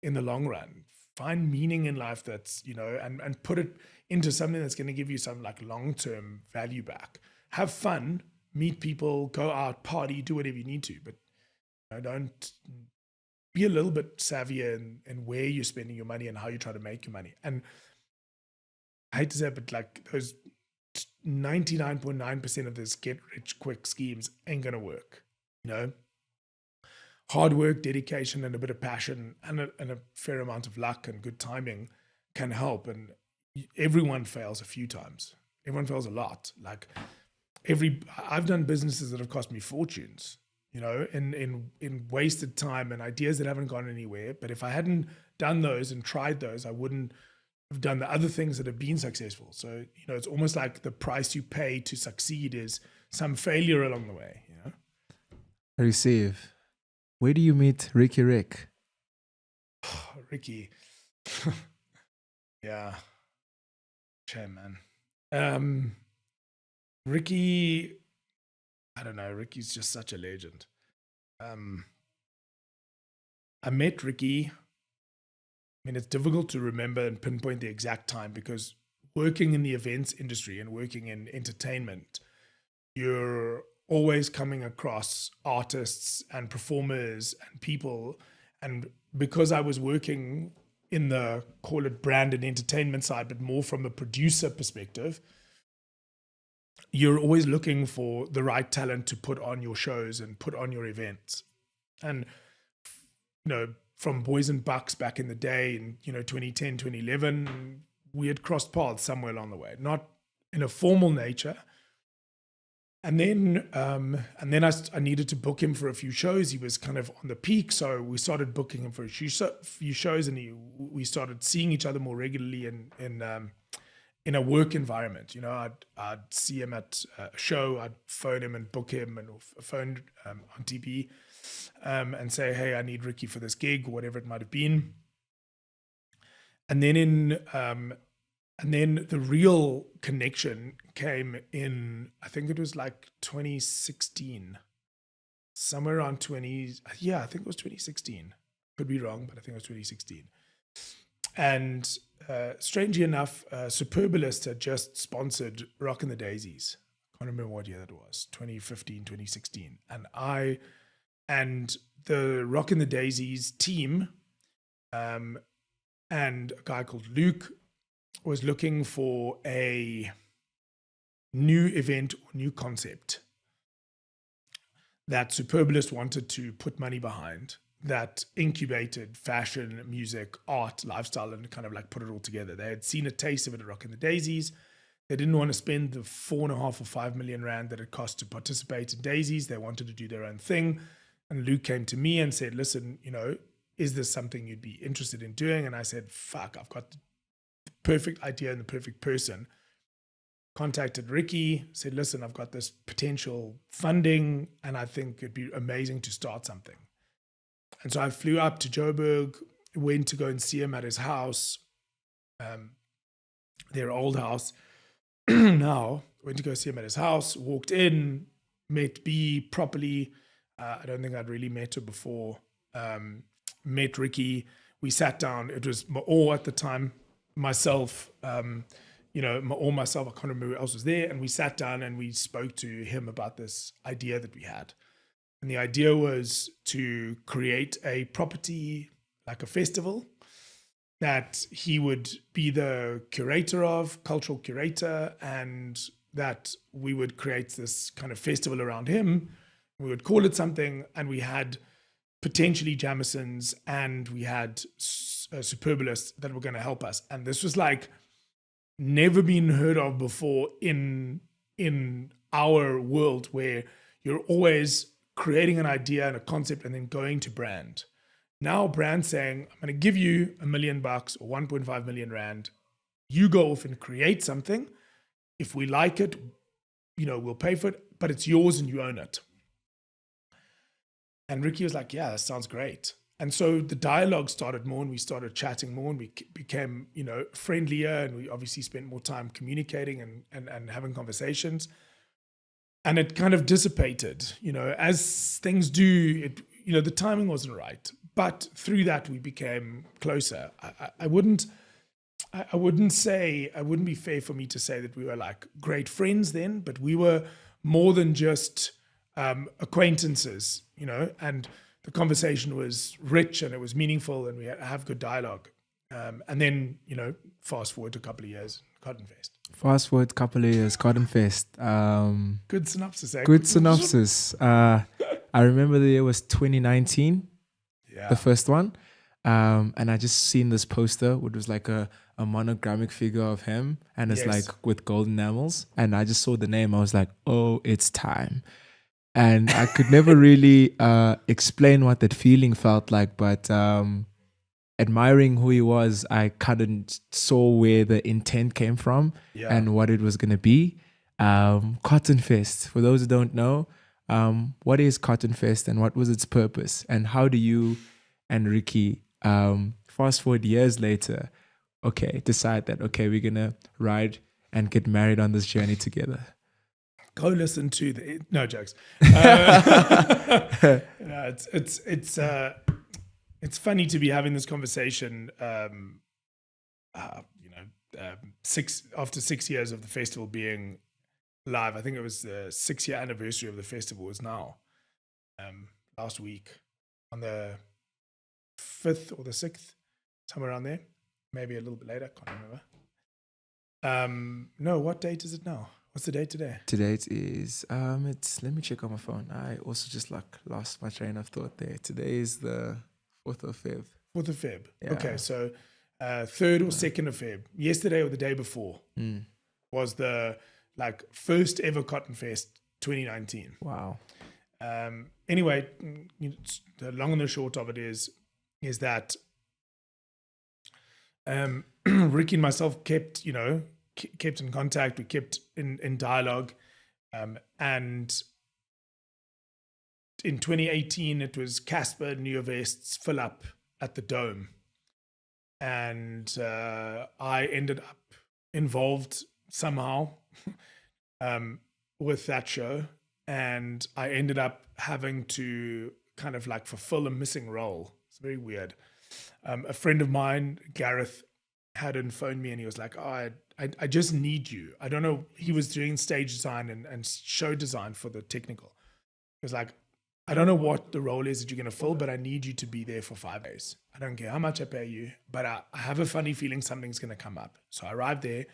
in the long run. Find meaning in life that's, and put it into something that's going to give you some long-term value back. Have fun, meet people, go out, party, do whatever you need to, but don't be a little bit savvier in where you're spending your money and how you try to make your money. And I hate to say it, but those 99.9% of this get rich quick schemes ain't going to work. Hard work, dedication, and a bit of passion and a fair amount of luck and good timing can help. And everyone fails a few times. Everyone fails a lot. I've done businesses that have cost me fortunes, in wasted time and ideas that haven't gone anywhere. But if I hadn't done those and tried those, I wouldn't have done the other things that have been successful. So, it's almost like the price you pay to succeed is some failure along the way.
I receive. Where do you meet Riky Rick?
Ricky. Yeah. Shame, man. Ricky, I don't know. Ricky's just such a legend. I met Ricky. I mean, it's difficult to remember and pinpoint the exact time because working in the events industry and working in entertainment, you're always coming across artists and performers and people. And because I was working in the, call it brand and entertainment side, but more from a producer perspective, you're always looking for the right talent to put on your shows and put on your events. And, you know, from Boys and Bucks back in the day in, 2010, 2011, we had crossed paths somewhere along the way, not in a formal nature. And then I needed to book him for a few shows. He was kind of on the peak, so we started booking him for a few shows, and we started seeing each other more regularly in a work environment. I'd see him at a show, I'd phone him and book him, and phone on TP and say, hey, I need Ricky for this gig, or whatever it might have been. And then the real connection came in, I think it was like 2016, somewhere around I think it was 2016. Could be wrong, but I think it was 2016. And strangely enough, Superbalist had just sponsored Rock and the Daisies. I can't remember what year that was, 2015, 2016. And the Rock and the Daisies team and a guy called Luke was looking for a new event or new concept that Superbalist wanted to put money behind, that incubated fashion, music, art, lifestyle, and kind of like put it all together. They had seen a taste of it at Rock and the Daisies. They didn't want to spend the 4.5 or 5 million rand that it cost to participate in Daisies. They wanted to do their own thing. And Luke came to me and said, listen, is this something you'd be interested in doing? And I said, fuck, I've got the perfect idea and the perfect person. Contacted Ricky, said, listen, I've got this potential funding and I think it'd be amazing to start something. And so I flew up to Joburg, went to go and see him at his house, their old house. Now, went to go see him at his house, walked in, met B properly. I don't think I'd really met her before. Met Ricky. We sat down. It was all at the time, myself, myself, I can't remember who else was there. And we sat down and we spoke to him about this idea that we had. And the idea was to create a property, like a festival, that he would be the curator of, cultural curator, and that we would create this kind of festival around him. We would call it something, and we had potentially Jamisons, and we had Superbalists that were going to help us. And this was like never been heard of before in our world, where you're always creating an idea and a concept and then going to brand. Now brand saying, I'm going to give you $1 million or 1.5 million rand. You go off and create something. If we like it, we'll pay for it, but it's yours and you own it. And Ricky was like, yeah, that sounds great. And so the dialogue started more, and we started chatting more, and we became, friendlier, and we obviously spent more time communicating and having conversations. And it kind of dissipated, as things do. The timing wasn't right, but through that we became closer. I wouldn't be fair for me to say that we were like great friends then, but we were more than just acquaintances, and the conversation was rich and it was meaningful, and we have good dialogue. And then, fast forward to a couple of years, Cotton Fest.
Cotton Fest.
Good synopsis, eh?
Good synopsis. I remember the year was 2019, the first one. And I just seen this poster, which was like a monogrammic figure of him, and it's like with gold enamels. And I just saw the name. I was like, oh, it's time. And I could never really explain what that feeling felt like, but admiring who he was, I kind of saw where the intent came from and what it was going to be. Cotton Fest, for those who don't know, what is Cotton Fest and what was its purpose? And how do you and Ricky, fast forward years later, decide that, we're going to ride and get married on this journey together?
Go listen to the no jokes. No, it's funny to be having this conversation. After 6 years of the festival being live, I think it was the 6-year anniversary of the festival was now last week on the 5th or the 6th, somewhere around there, maybe a little bit later. Can't remember. No, what date is it now? What's the date today?
Today it is, let me check on my phone. I also just lost my train of thought there. Today is the 4th of Feb.
4th of Feb.
Yeah.
Okay, so 3rd or 2nd of Feb. Yesterday or the day before was the first ever Cotton Fest 2019.
Wow.
Anyway, the long and the short of it is that Ricky and myself kept in contact. We kept in dialogue, and in 2018 it was Casper, New Vests, Fill Up at the Dome, and I ended up involved somehow with that show, and I ended up having to kind of fulfill a missing role. It's very weird. A friend of mine, Gareth, hadn't phoned me, and he was like, "Oh, I just need you." I don't know. He was doing stage design and show design for the technical. He was like, "I don't know what the role is that you're going to fill, but I need you to be there for 5 days. I don't care how much I pay you, but I have a funny feeling something's going to come up." So I arrived there,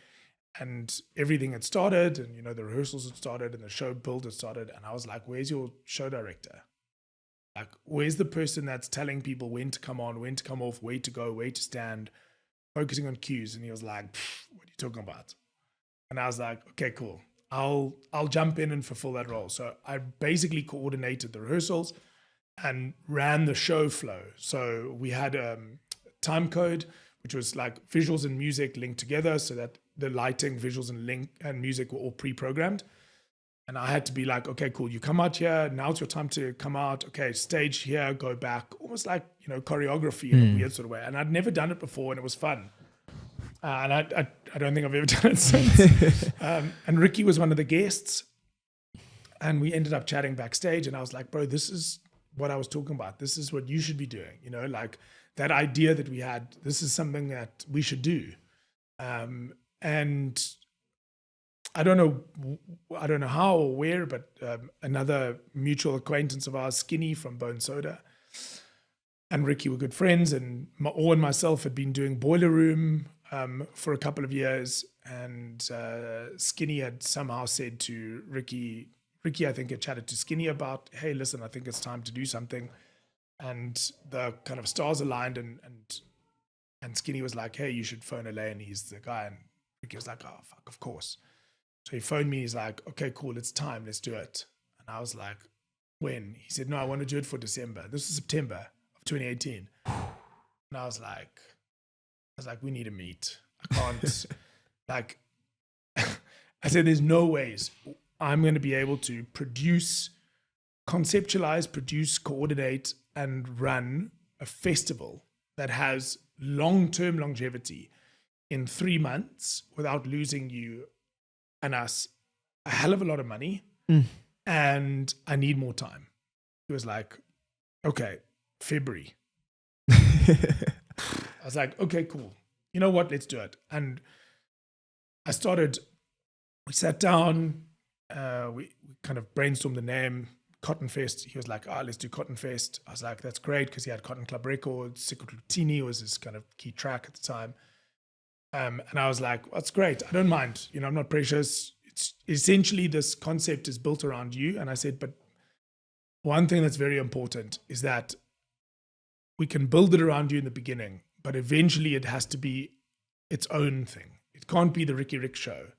and everything had started, and the rehearsals had started, and the show build had started, and I was like, "Where's your show director? Where's the person that's telling people when to come on, when to come off, where to go, where to stand, focusing on cues?" And he was like, "What are you talking about?" And I was like, "Okay, cool. I'll jump in and fulfill that role." So I basically coordinated the rehearsals and ran the show flow. So we had a time code, which was visuals and music linked together, so that the lighting, visuals, and music were all pre-programmed. And I had to be like, "Okay, cool. You come out here. Now it's your time to come out. Okay, stage here, go back." Almost like, choreography in a weird sort of way. And I'd never done it before, and it was fun. And I don't think I've ever done it since. And Ricky was one of the guests. And we ended up chatting backstage. And I was like, "Bro, this is what I was talking about. This is what you should be doing. That idea that we had, this is something that we should do." And I don't know how or where, but another mutual acquaintance of ours, Skinny from Bone Soda, and Ricky were good friends, and and myself had been doing Boiler Room for a couple of years, and Skinny had somehow said to Ricky, I think had chatted to Skinny about, "Hey, listen, I think it's time to do something," and the kind of stars aligned, and Skinny was like, "Hey, you should phone Alain, he's the guy," and Ricky was like, "Oh, fuck, of course." So he phoned me. He's like, "Okay, cool. It's time. Let's do it." And I was like, "When?" He said, "No, I want to do it for December." This is September of 2018. And I was like, "We need to meet. I can't." I said, "There's no ways I'm going to be able to conceptualize, produce, coordinate, and run a festival that has long-term longevity in 3 months without losing you and us a hell of a lot of money, and I need more time." He was like, "Okay, February." I was like, "Okay, cool. You know what? Let's do it." And we sat down, we kind of brainstormed the name, Cotton Fest. He was like, "Let's do Cotton Fest." I was like, "That's great," because he had Cotton Club Records, Secret Lutini was his kind of key track at the time. And I was like, "That's great. I don't mind. I'm not precious. It's essentially this concept is built around you." And I said, "But one thing that's very important is that we can build it around you in the beginning, but eventually it has to be its own thing. It can't be the Riky Rick show.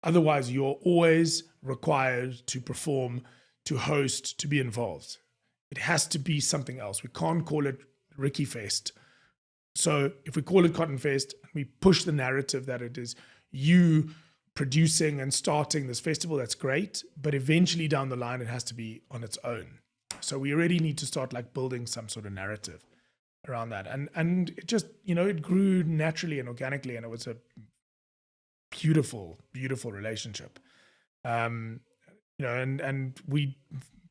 Otherwise, you're always required to perform, to host, to be involved. It has to be something else. We can't call it Ricky Fest. So if we call it Cotton Fest, we push the narrative that it is you producing and starting this festival, that's great, but eventually down the line it has to be on its own. So we already need to start like building some sort of narrative around that, and it just, you know, it grew naturally and organically, and it was a beautiful relationship. You know, and we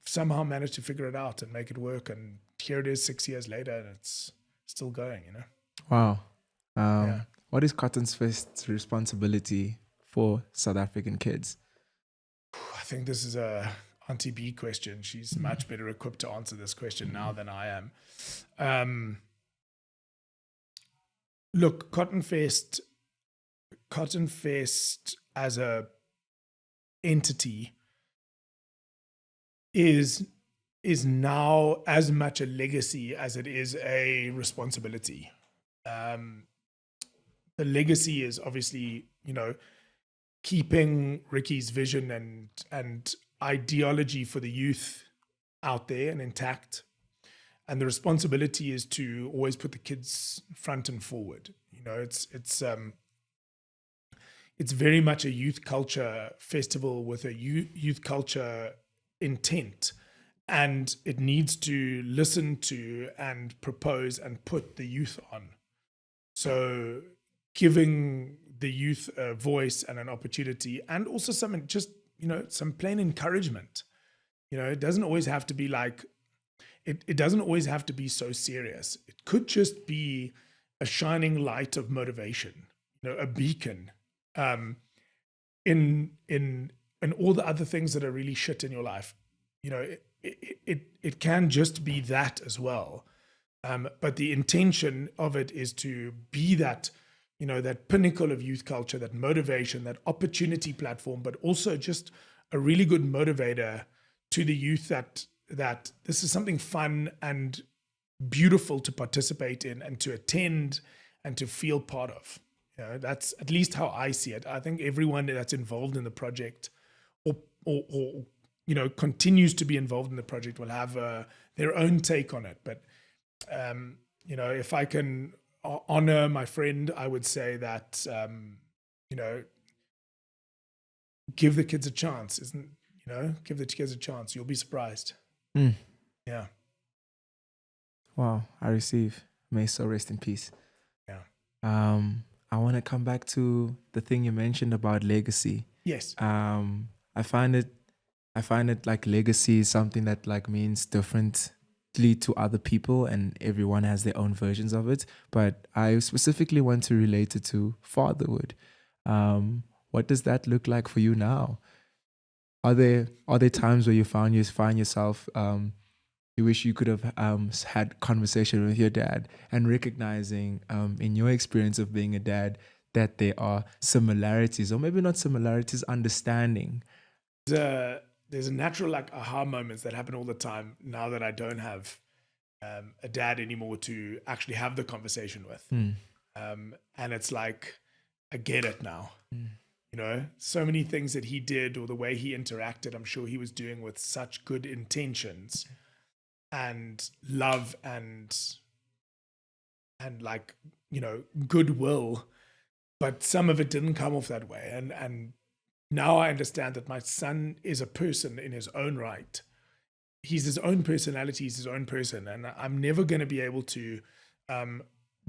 somehow managed to figure it out and make it work, and here it is 6 years later, and it's still going, you know.
Wow.
Yeah.
What is Cotton's Fest's responsibility for South African kids?
I think this is a Auntie B question. She's much better equipped to answer this question now than I am. Look, Cotton Fest as a entity is now as much a legacy as it is a responsibility. The legacy is obviously, you know, keeping Ricky's vision and ideology for the youth out there and intact. And the responsibility is to always put the kids front and forward. You know, it's very much a youth culture festival with a youth culture intent, and it needs to listen to and propose and put the youth on. So giving the youth a voice and an opportunity, and also some just, you know, some plain encouragement. You know, it doesn't always have to be like, it doesn't always have to be so serious. It could just be a shining light of motivation, you know, a beacon in all the other things that are really shit in your life. You know, it can just be that as well. But the intention of it is to be that, you know, that pinnacle of youth culture, that motivation, that opportunity platform, but also just a really good motivator to the youth that this is something fun and beautiful to participate in and to attend and to feel part of. You know, that's at least how I see it. I think everyone that's involved in the project or you know, continues to be involved in the project will have their own take on it. But, you know, if I can honor my friend, I would say that, you know, give the kids a chance, give the kids a chance. You'll be surprised. Yeah.
Wow, I receive. May so rest in peace.
Yeah.
I want to come back to the thing you mentioned about legacy.
Yes.
I find it like legacy is something that like means differently to other people, and everyone has their own versions of it. But I specifically want to relate it to fatherhood. What does that look like for you now? Are there times where you find yourself you wish you could have had conversation with your dad, and recognizing in your experience of being a dad that there are similarities, or maybe not similarities, understanding?
There's a natural like aha moments that happen all the time now that I don't have a dad anymore to actually have the conversation with. And it's like, I get it now. You know, so many things that he did or the way he interacted, I'm sure he was doing with such good intentions and love and like, you know, goodwill, but some of it didn't come off that way. And now I understand that my son is a person in his own right. He's his own personality, he's his own person, and I'm never going to be able to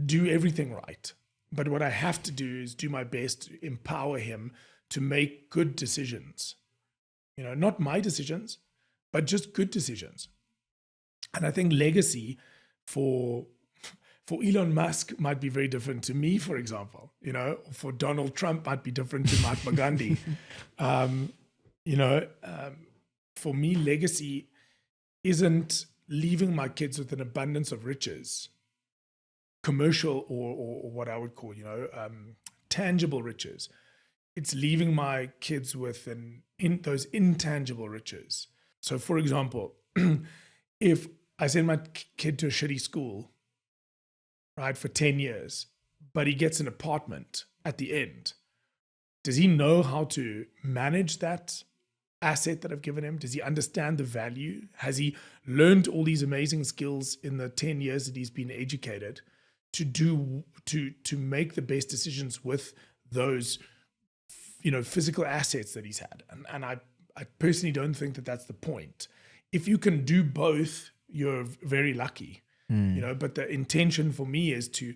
do everything right. But what I have to do is do my best to empower him to make good decisions. You know, not my decisions, but just good decisions. And I think legacy for Elon Musk might be very different to me, for example. You know, for Donald Trump might be different to Mahatma Gandhi. You know, for me, legacy isn't leaving my kids with an abundance of riches, commercial or what I would call, you know, tangible riches. It's leaving my kids with those intangible riches. So, for example, if I send my kid to a shitty school, right, for 10 years, but he gets an apartment at the end, does he know how to manage that asset that I've given him? Does he understand the value? Has he learned all these amazing skills in the 10 years that he's been educated to make the best decisions with those physical assets that he's had. And I personally don't think that that's the point. If you can do both, you're very lucky, but the intention for me is to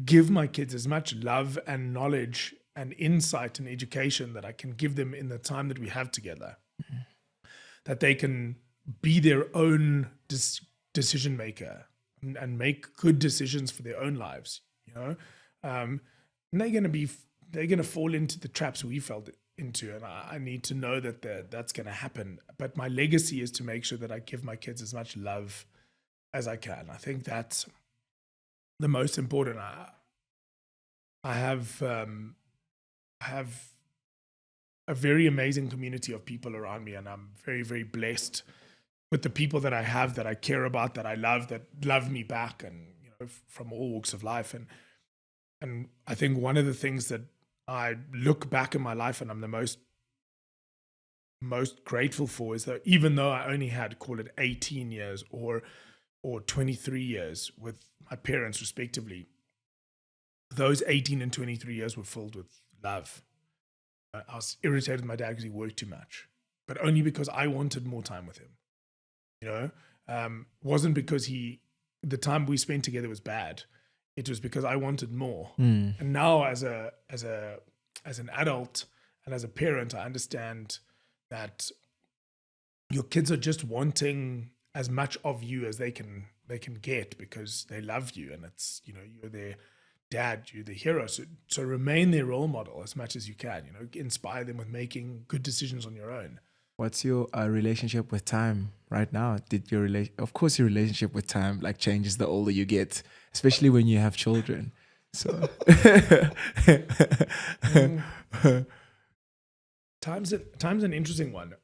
give my kids as much love and knowledge and insight and education that I can give them in the time that we have together, that they can be their own decision maker and make good decisions for their own lives, and they're going to fall into the traps we fell into, and I need to know that that's going to happen. But my legacy is to make sure that I give my kids as much love as I can. I think that's the most important. I have a very amazing community of people around me, and I'm very, very blessed with the people that I have, that I care about, that I love, that love me back, and from all walks of life. And I think one of the things that I look back in my life and I'm the most grateful for is that even though I only had, call it 18 years or 23 years with my parents respectively, those 18 and 23 years were filled with love. I was irritated with my dad because he worked too much, but only because I wanted more time with him. Wasn't because the time we spent together was bad. It was because I wanted more. And now as an adult and as a parent, I understand that your kids are just wanting as much of you as they can get because they love you, and it's you're their dad, you're the hero. So remain their role model as much as you can. Inspire them with making good decisions on your own.
What's your relationship with time right now? Of course, your relationship with time changes the older you get, especially when you have children. So
time's an interesting one.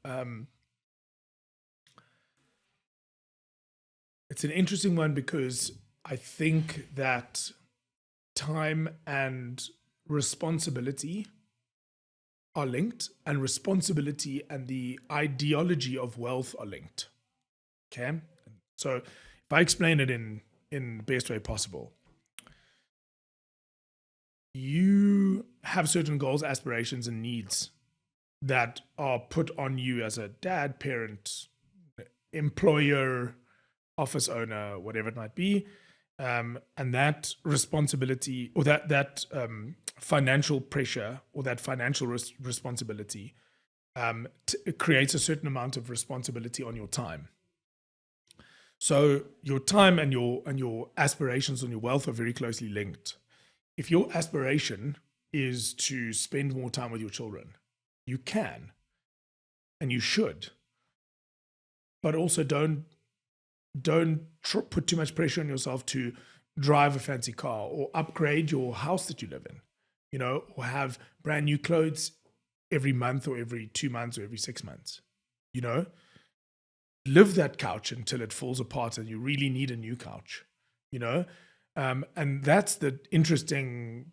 It's an interesting one because I think that time and responsibility are linked, and responsibility and the ideology of wealth are linked. Okay? So if I explain it in the best way possible, you have certain goals, aspirations, and needs that are put on you as a dad, parent, employer, office owner, whatever it might be. And that responsibility, or that financial pressure, or that financial responsibility creates a certain amount of responsibility on your time. So your time and your aspirations and your wealth are very closely linked. If your aspiration is to spend more time with your children, you can and you should, but also don't put too much pressure on yourself to drive a fancy car or upgrade your house that you live in, or have brand new clothes every month or every 2 months or every 6 months. Live that couch until it falls apart and you really need a new couch, and that's the interesting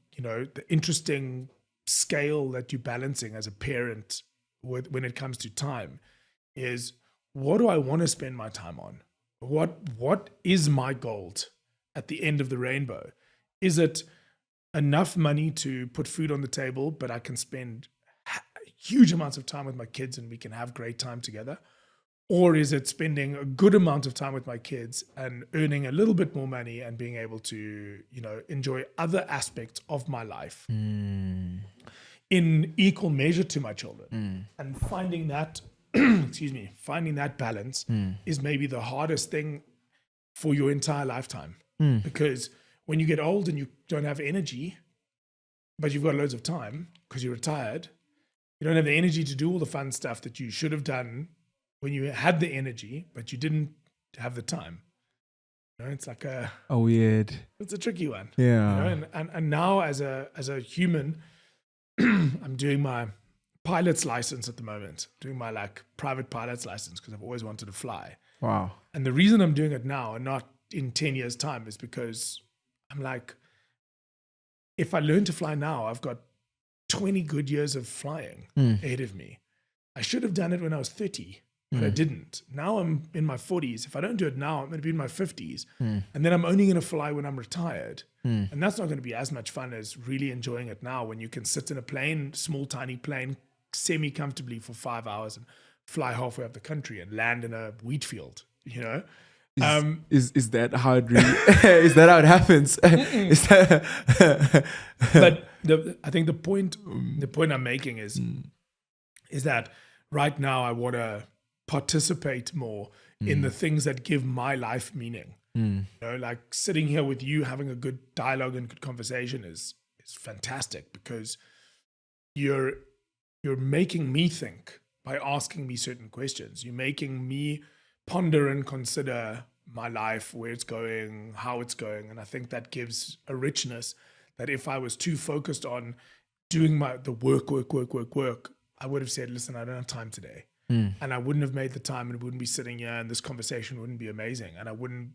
scale that you're balancing as a parent when it comes to time is, what do I want to spend my time on? What is my gold at the end of the rainbow? Is it enough money to put food on the table, but I can spend huge amounts of time with my kids and we can have great time together? Or is it spending a good amount of time with my kids and earning a little bit more money and being able to, enjoy other aspects of my life in equal measure to my children? And finding that finding that balance is maybe the hardest thing for your entire lifetime. Because when you get old and you don't have energy, but you've got loads of time because you're retired, you don't have the energy to do all the fun stuff that you should have done when you had the energy, but you didn't have the time. It's like it's a tricky one.
Yeah.
And now as a human, I'm doing my pilot's license at the moment, doing my private pilot's license because I've always wanted to fly.
Wow.
And the reason I'm doing it now and not in 10 years time is because I'm like, if I learn to fly now, I've got 20 good years of flying ahead of me. I should have done it when I was 30. but I didn't. Now I'm in my 40s. If I don't do it now, I'm going to be in my 50s. And then I'm only going to fly when I'm retired. And that's not going to be as much fun as really enjoying it now, when you can sit in a plane, small, tiny plane, semi-comfortably for 5 hours and fly halfway up the country and land in a wheat field, you know?
Is that how it really is that how it happens? Is that
But I think the point I'm making is that right now I want to participate more in the things that give my life meaning. You know, like sitting here with you, having a good dialogue and good conversation is fantastic, because you're making me think by asking me certain questions. You're making me ponder and consider my life, where it's going, how it's going. And I think that gives a richness that if I was too focused on doing the work, I would have said, listen, I don't have time today. And I wouldn't have made the time, and wouldn't be sitting here, and this conversation wouldn't be amazing. And I wouldn't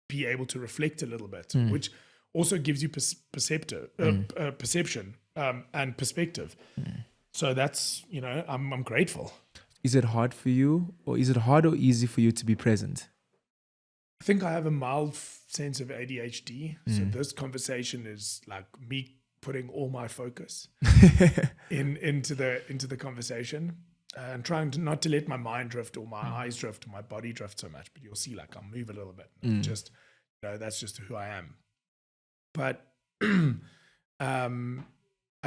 be able to reflect a little bit, which also gives you perception and perspective. So that's, you know, I'm grateful.
Is it hard for you, or is it hard or easy for you to be present?
I think I have a mild sense of ADHD. So this conversation is like me putting all my focus into the conversation, and trying not to let my mind drift, or my eyes drift, or my body drift so much. But you'll see, like, I'll move a little bit. Just, you know, that's just who I am. But I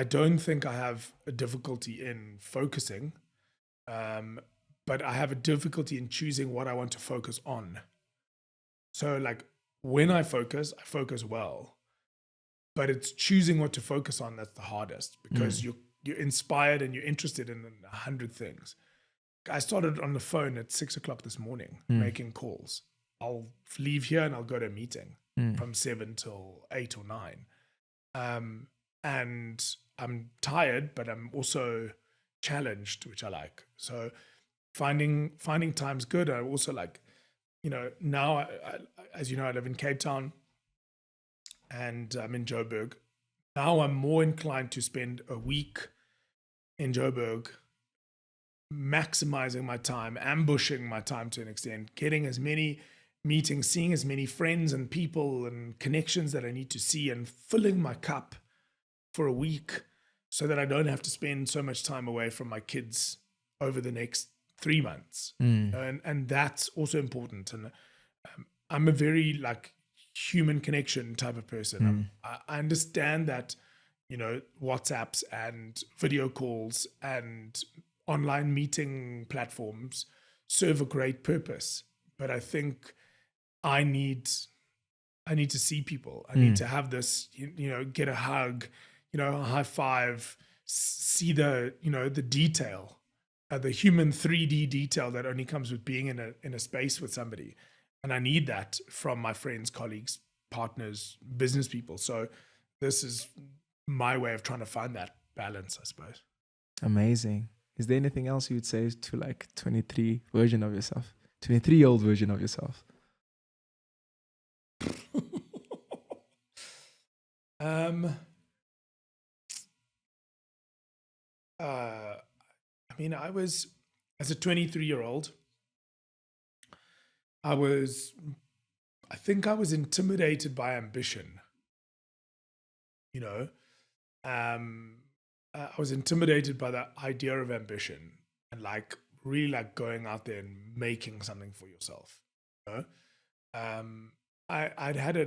don't think I have a difficulty in focusing, but I have a difficulty in choosing what I want to focus on. So, like, when I focus well, but it's choosing what to focus on that's the hardest, because you're inspired and you're interested in 100 things. I started on the phone at 6 o'clock this morning making calls. I'll leave here and I'll go to a meeting from 7 till 8 or 9. And I'm tired, but I'm also challenged, which I like. So finding time's good. I also like, you know, now, I, as you know, I live in Cape Town and I'm in Joburg. Now I'm more inclined to spend a week in Joburg, maximizing my time, ambushing my time to an extent, getting as many meetings, seeing as many friends and people and connections that I need to see, and filling my cup for a week so that I don't have to spend so much time away from my kids over the next 3 months. And that's also important. And I'm a very like human connection type of person. I understand that, you know, WhatsApps and video calls and online meeting platforms serve a great purpose, but I think I need to see people. I need to have this, you know, get a hug, you know, a high five, see the, you know, the detail, the human 3D detail that only comes with being in a space with somebody. And I need that from my friends, colleagues, partners, business people. So this is my way of trying to find that balance, I suppose.
Amazing. Is there anything else you would say to like 23-year-old version of yourself?
I mean, I was, as a 23-year-old, I think I was intimidated by ambition. You know, I was intimidated by the idea of ambition and like really like going out there and making something for yourself. You know, I'd had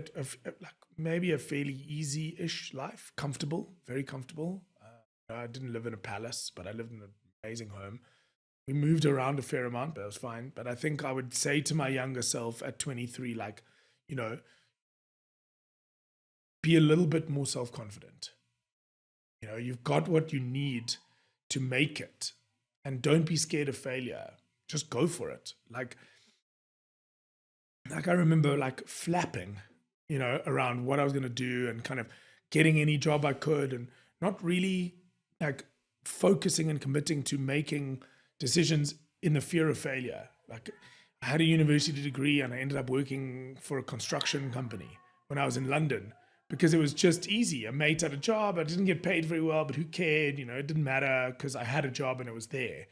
like maybe a fairly easy-ish life, comfortable, very comfortable. I didn't live in a palace, but I lived in an amazing home. We moved around a fair amount, but it was fine. But I think I would say to my younger self at 23, like, you know, be a little bit more self-confident. You know, you've got what you need to make it, and don't be scared of failure. Just go for it. Like I remember like flapping, you know, around what I was going to do and kind of getting any job I could, and not really like focusing and committing to making decisions in the fear of failure. Like I had a university degree and I ended up working for a construction company when I was in London because it was just easy. A mate had a job. I didn't get paid very well, but who cared? You know, it didn't matter because I had a job and it was there.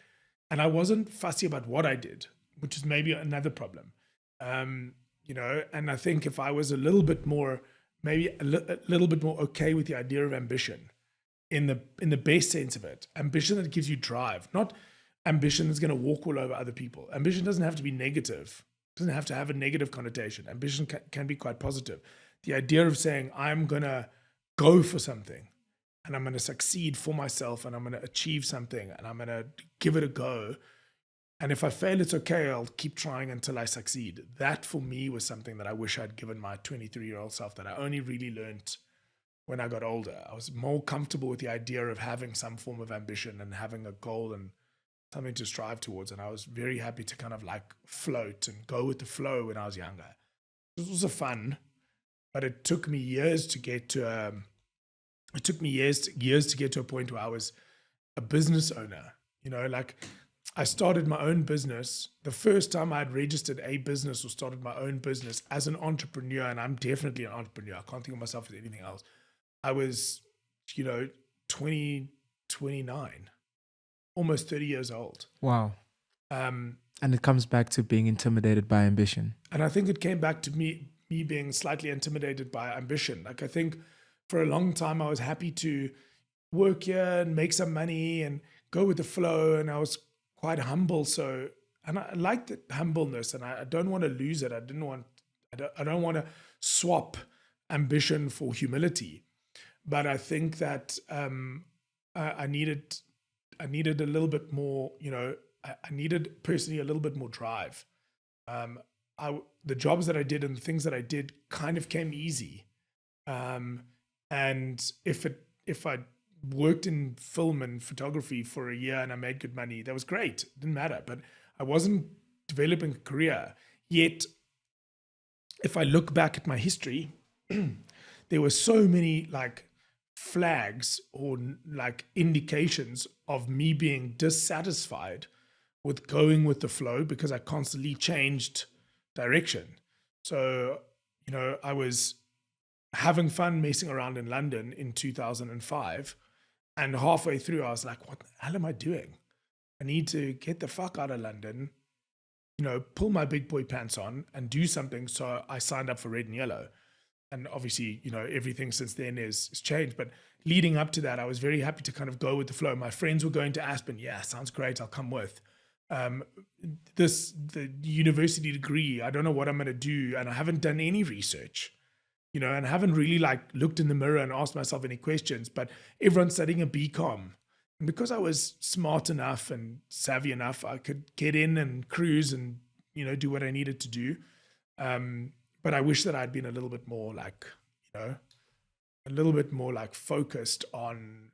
And I wasn't fussy about what I did. which is maybe another problem. You know, and I think if I was a little bit more, maybe a little bit more okay with the idea of ambition, in the best sense of it, ambition that gives you drive, not ambition that's going to walk all over other people. Ambition doesn't have to be negative. It doesn't have to have a negative connotation. Ambition can be quite positive. The idea of saying, I'm going to go for something and I'm going to succeed for myself and I'm going to achieve something and I'm going to give it a go. And if I fail, it's okay. I'll keep trying until I succeed. That for me was something that I wish I'd given my 23-year-old self, that I only really learned when I got older. I was more comfortable with the idea of having some form of ambition and having a goal and something to strive towards. And I was very happy to kind of like float and go with the flow when I was younger. It was also fun, but it took me years to get to years to get to a point where I was a business owner. You know, like I started my own business. The first time I had registered a business or started my own business as an entrepreneur, and I'm definitely an entrepreneur. I can't think of myself as anything else. I was, 29, almost 30 years old.
Wow. And it comes back to being intimidated by ambition.
And I think it came back to me being slightly intimidated by ambition. Like I think for a long time I was happy to work here and make some money and go with the flow, and I was quite humble. So, and I liked the humbleness, and I don't want to lose it. I don't want to swap ambition for humility. But I think that I needed a little bit more, I needed personally a little bit more drive. The jobs that I did and the things that I did kind of came easy. And if I worked in film and photography for a year and I made good money, that was great. It didn't matter. But I wasn't developing a career. Yet, if I look back at my history, there were so many like flags or like indications of me being dissatisfied with going with the flow because I constantly changed direction. So, I was having fun messing around in London in 2005. And halfway through, I was like, what the hell am I doing? I need to get the fuck out of London, pull my big boy pants on and do something. So I signed up for Red and Yellow. And obviously, everything since then is changed. But leading up to that, I was very happy to kind of go with the flow. My friends were going to Aspen. Yeah, sounds great. I'll come with. The university degree, I don't know what I'm going to do. And I haven't done any research, and I haven't really like looked in the mirror and asked myself any questions. But everyone's studying a BCom. And because I was smart enough and savvy enough, I could get in and cruise and, do what I needed to do. But I wish that I'd been a little bit more like, focused on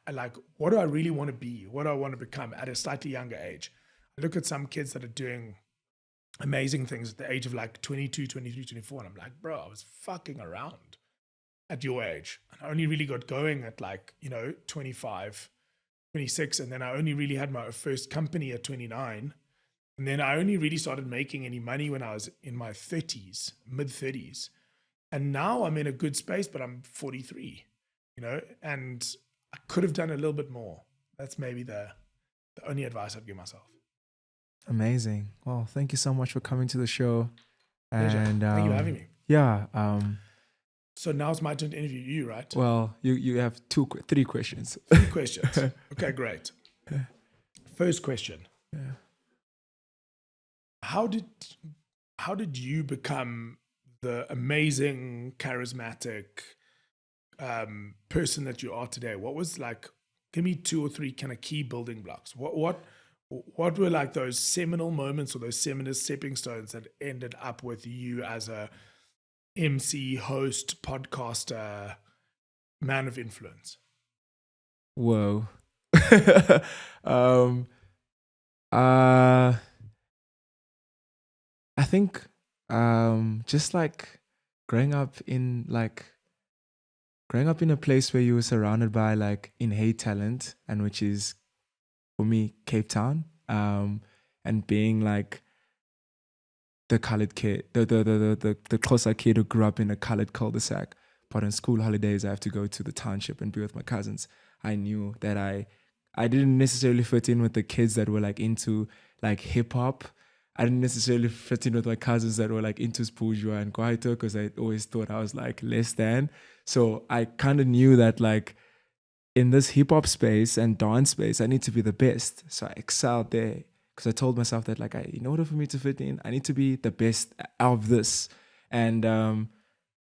like, what do I really want to be? What do I want to become at a slightly younger age? I look at some kids that are doing amazing things at the age of like 22, 23, 24. And I'm like, bro, I was fucking around at your age. And I only really got going at like, 25, 26. And then I only really had my first company at 29. And then I only really started making any money when I was in my 30s, mid 30s. And now I'm in a good space, but I'm 43, and I could have done a little bit more. That's maybe the only advice I'd give myself.
Amazing. Well, thank you so much for coming to the show.
Pleasure.
And
thank you for having me.
Yeah.
So now it's my turn to interview you, right?
Well, you have 3 questions.
3 questions. Okay, great. First question.
Yeah.
How did you become the amazing, charismatic person that you are today? What was like? Give me 2 or 3 kind of key building blocks. What were like those seminal moments or those seminal stepping stones that ended up with you as a MC, host, podcaster, man of influence?
Whoa. I think just like growing up in a place where you were surrounded by like innate talent, and which is for me Cape Town, and being like the colored kid, the Xhosa kid who grew up in a colored cul-de-sac, but on school holidays I have to go to the township and be with my cousins. I knew that I didn't necessarily fit in with the kids that were like into like hip hop I didn't necessarily fit in with my cousins that were like into bourgeois and kwaito because I always thought I was like less than. So I kind of knew that like in this hip hop space and dance space, I need to be the best. So I excelled there because I told myself that like in order for me to fit in, I need to be the best of this. And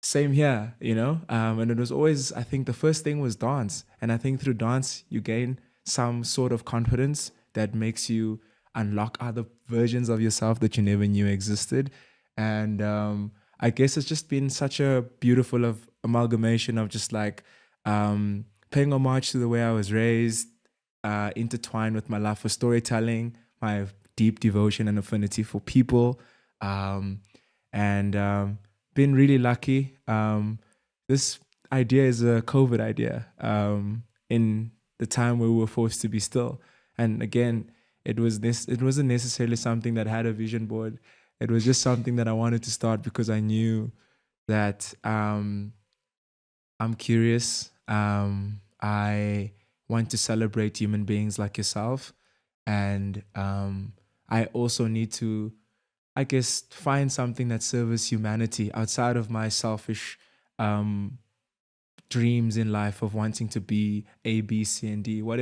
same here, you know. And it was always, I think the first thing was dance. And I think through dance, you gain some sort of confidence that makes you unlock other versions of yourself that you never knew existed. And I guess it's just been such a beautiful amalgamation of just like paying homage to the way I was raised, intertwined with my love for storytelling, my deep devotion and affinity for people, and been really lucky. This idea is a COVID idea in the time where we were forced to be still. And again, it wasn't necessarily something that had a vision board. It was just something that I wanted to start because I knew that I'm curious. I want to celebrate human beings like yourself. And I also need to, I guess, find something that serves humanity outside of my selfish dreams in life of wanting to be A, B, C, and D. What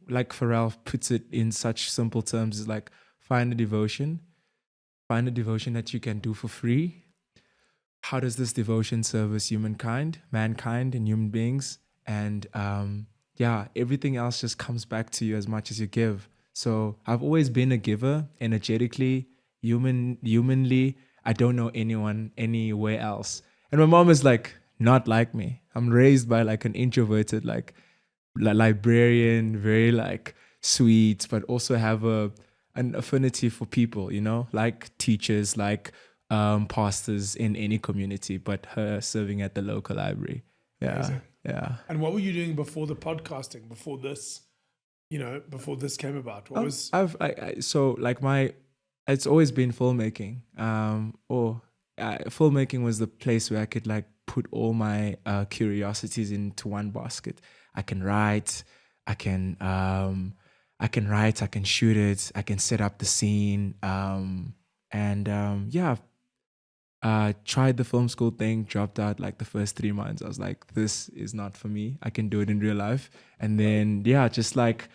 like Pharrell puts it in such simple terms is like find a devotion that you can do for free. How does this devotion service mankind, and human beings? And everything else just comes back to you as much as you give. So I've always been a giver, energetically, humanly. I don't know anyone anywhere else. And my mom is like not like me. I'm raised by like an introverted, like librarian, very like sweet, but also have an affinity for people, you know, like teachers, like pastors in any community, but her serving at the local library. Yeah.
Amazing.
Yeah.
And what were you doing before the podcasting, before this, before this came about? What was...
It's always been filmmaking. Filmmaking was the place where I could like put all my curiosities into one basket. I can write, I can shoot it, I can set up the scene. Tried the film school thing, dropped out like the first 3 months. I was like, this is not for me. I can do it in real life. And then, just like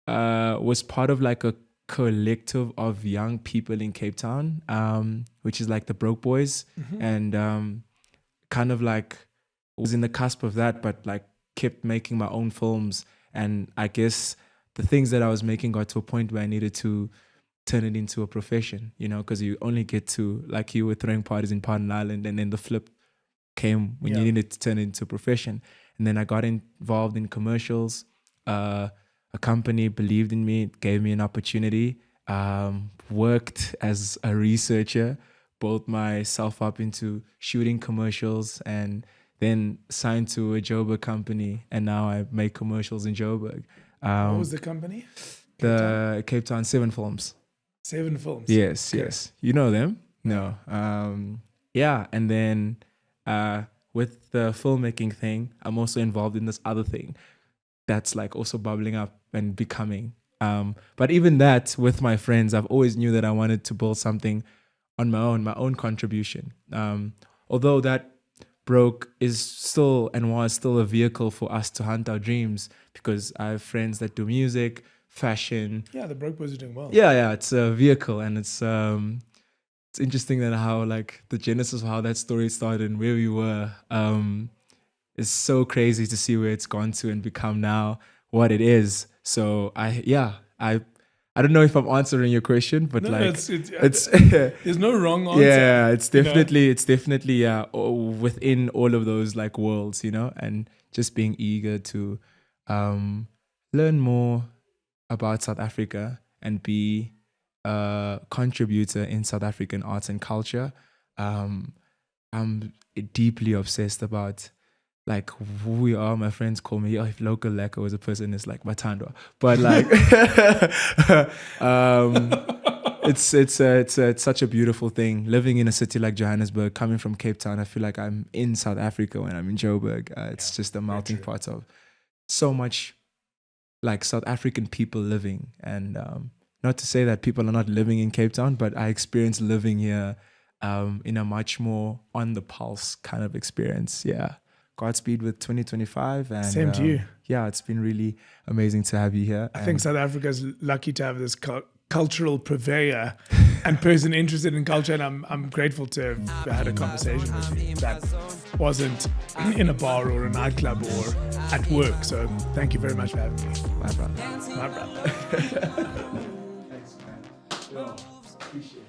was part of like a collective of young people in Cape Town, which is like the Broke Boys.
Mm-hmm.
And kind of like was in the cusp of that, but like kept making my own films. And I guess the things that I was making got to a point where I needed to turn it into a profession, you know, because you only get to, like you were throwing parties in Pardon Island, and then the flip came when you needed to turn it into a profession. And then I got involved in commercials. A company believed in me, gave me an opportunity, worked as a researcher, built myself up into shooting commercials, and then signed to a Joburg company. And now I make commercials in Joburg.
What was the company?
Cape Town 7 Films.
7 Films.
Yes, okay. Yes. You know them? No. And then with the filmmaking thing, I'm also involved in this other thing that's like also bubbling up and becoming. But even that, with my friends, I've always knew that I wanted to build something on my own contribution. Although that Broke is still and was still a vehicle for us to hunt our dreams, because I have friends that do music, fashion.
Yeah, the Broke Boys are doing well.
Yeah, it's a vehicle, and it's interesting that how like the genesis of how that story started and where we were is so crazy to see where it's gone to and become now what it is. So I don't know if I'm answering your question, but no, like it's
there's no wrong answer.
Yeah, it's definitely within all of those like worlds, you know, and just being eager to learn more about South Africa and be a contributor in South African arts and culture. I'm deeply obsessed about like who we are. My friends call me, if local lacquer was a person, it's like Matandwa. But like it's such a beautiful thing living in a city like Johannesburg. Coming from Cape Town, I feel like I'm in South Africa when I'm in Joburg. It's just a melting pot of so much like South African people living, and not to say that people are not living in Cape Town, but I experienced living here in a much more on the pulse kind of experience. Yeah. Godspeed with 2025. And
Same to you.
Yeah, it's been really amazing to have you here.
I think South Africa is lucky to have this cultural purveyor and person interested in culture, and I'm grateful to have had a conversation with you that wasn't in a bar or a nightclub or at work. So thank you very much for having me.
My brother.
My brother.
Thanks, man. Yo, appreciate it.